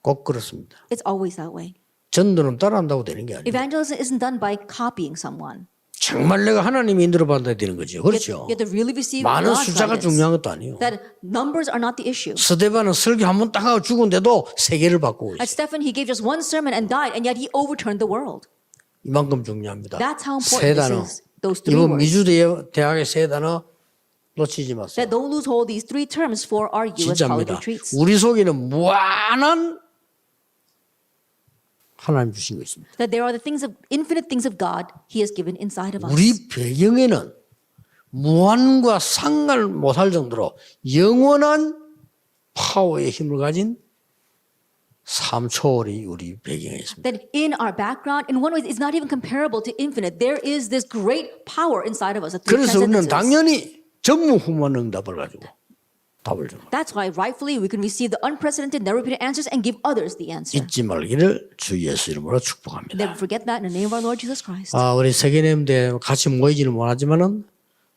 꼭 그렇습니다. It's always that way. 전도는 따라한다고 되는 게 아니에요. Evangelism isn't done by copying someone. 정말 내가 하나님의 인도를 받아야 되는 거죠. You 그렇죠. have to really receive 많은 God's 숫자가 guidance. 중요한 것도 아니에요. That numbers are not the issue. 스데반은 설교 한 번 딱 하고 죽은데도 세계를 바꾸고 At 있어요. Stephen, he gave just one sermon and died, and yet he overturned the world. 이만큼 중요합니다. That's how 세 important 단어. this is. Those 3 이번 words. 미주 대학의 세 단어 놓치지 마세요. That don't lose hold of these 3 terms for our U.S. college 진짜입니다. retreats. 우리 속에는 무한한 하나님 주신 거 있습니다. That there are the things of infinite things of God He has given inside of us. 우리 배경에는 무한과 상관 못할 정도로 영원한 파워의 힘을 가진 삼초월이 우리 배경에 있습니다. That in our background, in one way, it's not even comparable to infinite. There is this great power inside of us. The 3 그래서 우리는 transcendences. 당연히 전무후무한 응답을 가지고 답을 줍니다. That's why rightfully we can receive the unprecedented, never repeated answers and give others the answer. 잊지 말기를 주 예수 이름으로 축복합니다. Never forget that in the name of our Lord Jesus Christ. 우리 세계nem대 같이 모이지는 못하지만은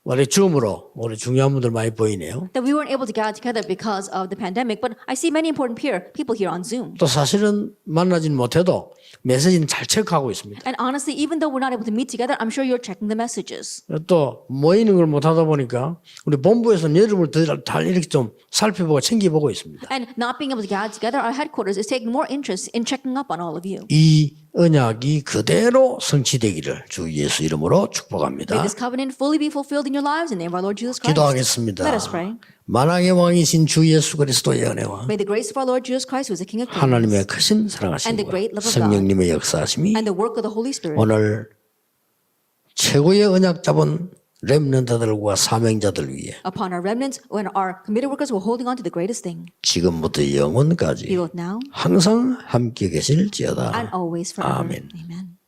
우리 줌으로 우리 중요한 분들 많이 보이네요. That we weren't able to gather together because of the pandemic, but I see many important people here on Zoom. 또 사실은 만나지는 못해도 메시지는 잘 체크하고 있습니다. And honestly, even though we're not able to meet together, I'm sure you're checking the messages. 또 모이는 걸 못하다 보니까 우리 본부에서는 여러분을 다 이렇게 좀 살펴보고 챙겨보고 있습니다. And not being able to gather together, our headquarters is taking more interest in checking up on all of you. 이 언약이 그대로 성취되기를 주 예수 이름으로 May 축복합니다. this covenant fully be fulfilled in your lives in the name of our Lord Jesus Christ. 기도하겠습니다. Let us pray. 만왕의 왕이신 주 예수 그리스도의 은혜와 May the grace of our Lord Jesus Christ, who is the King of Kings, 하나님의 크신 And the 사랑하심과 great love of 성령님의 역사하심이 and the work of the Holy Spirit 오늘 최고의 언약 잡은 렘넌트들과 사명자들 위해 upon our remnants and our committed workers who are holding on to the greatest thing, 지금부터 be 영원까지 both now 항상 함께 계실지어다. and always forever. 아멘. Amen.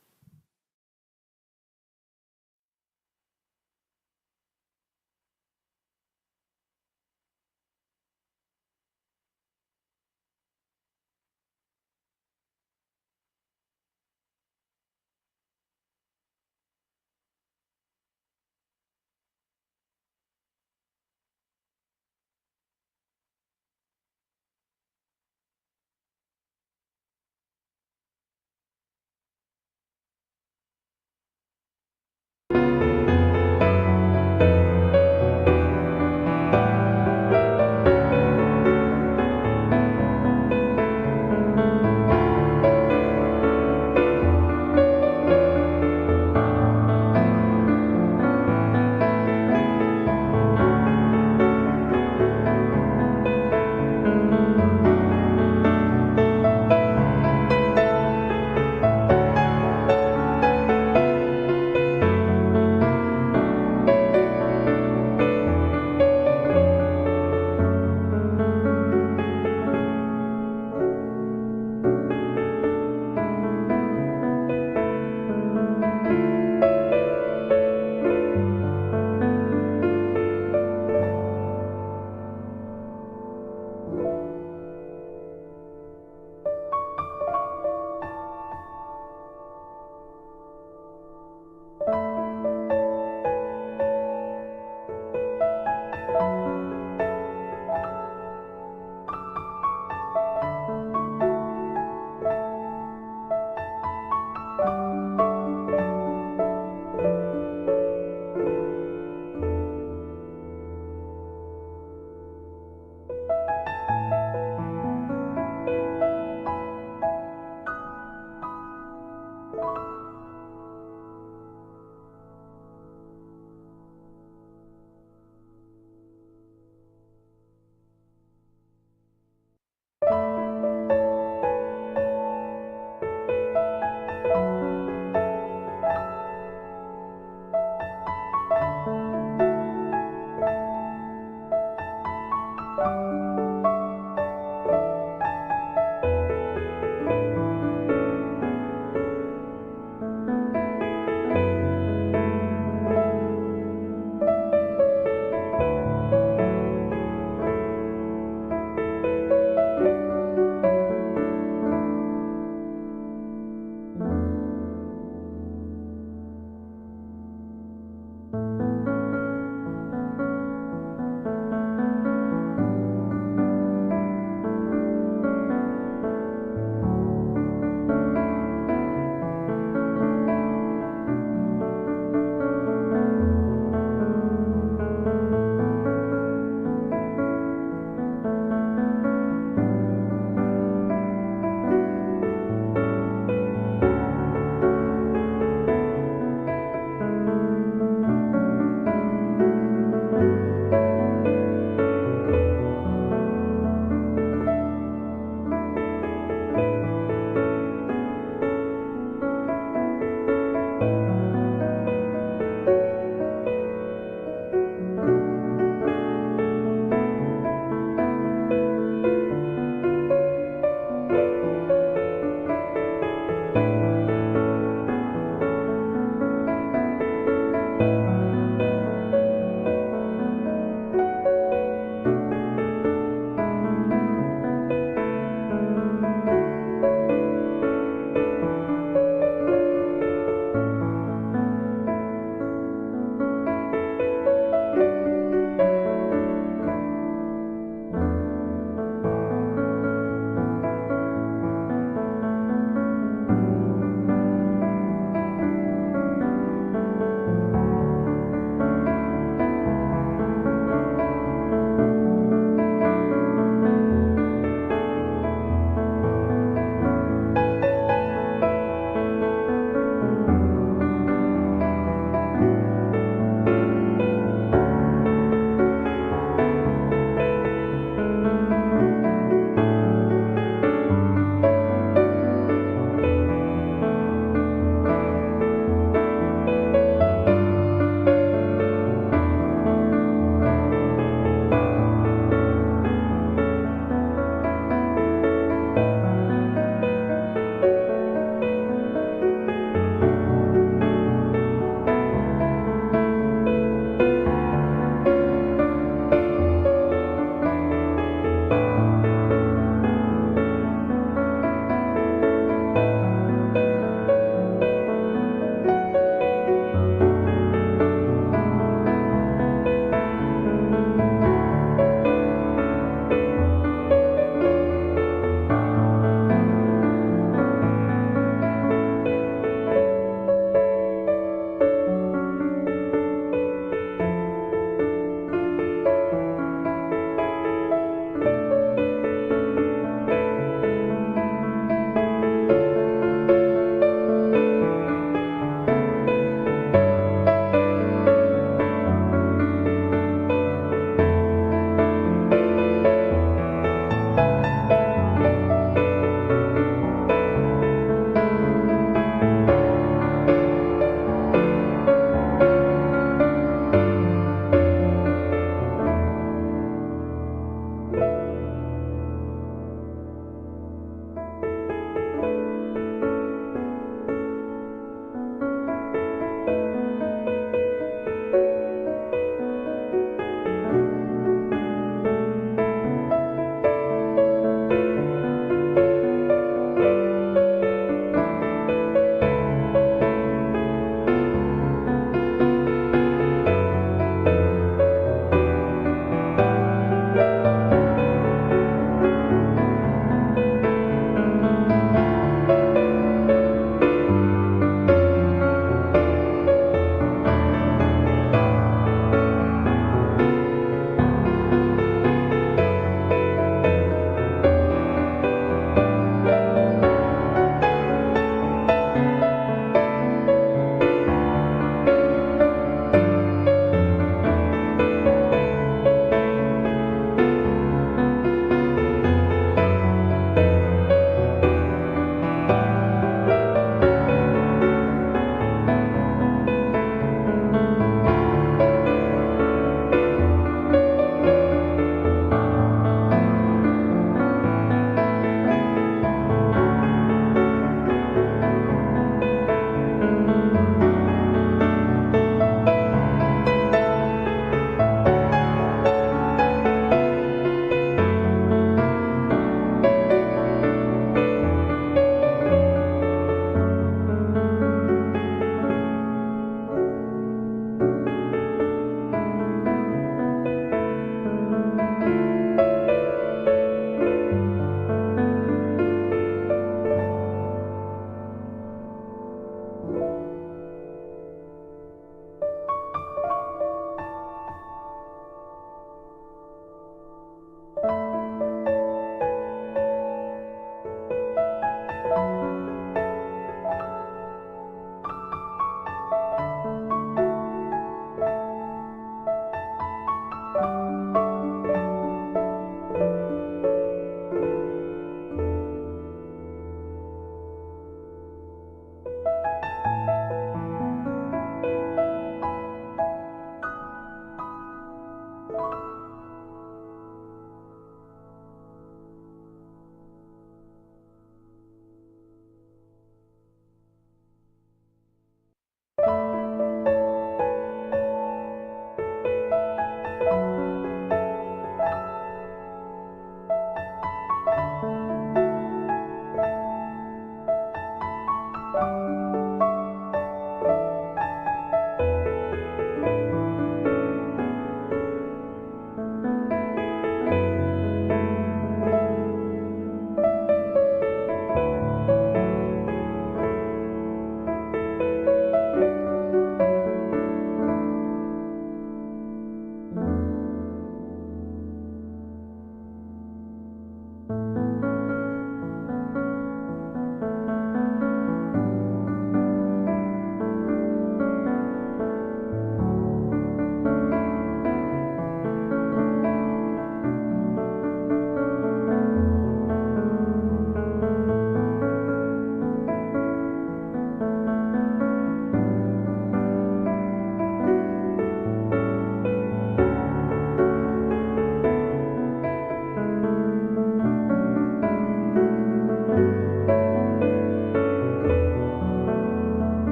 봅니다.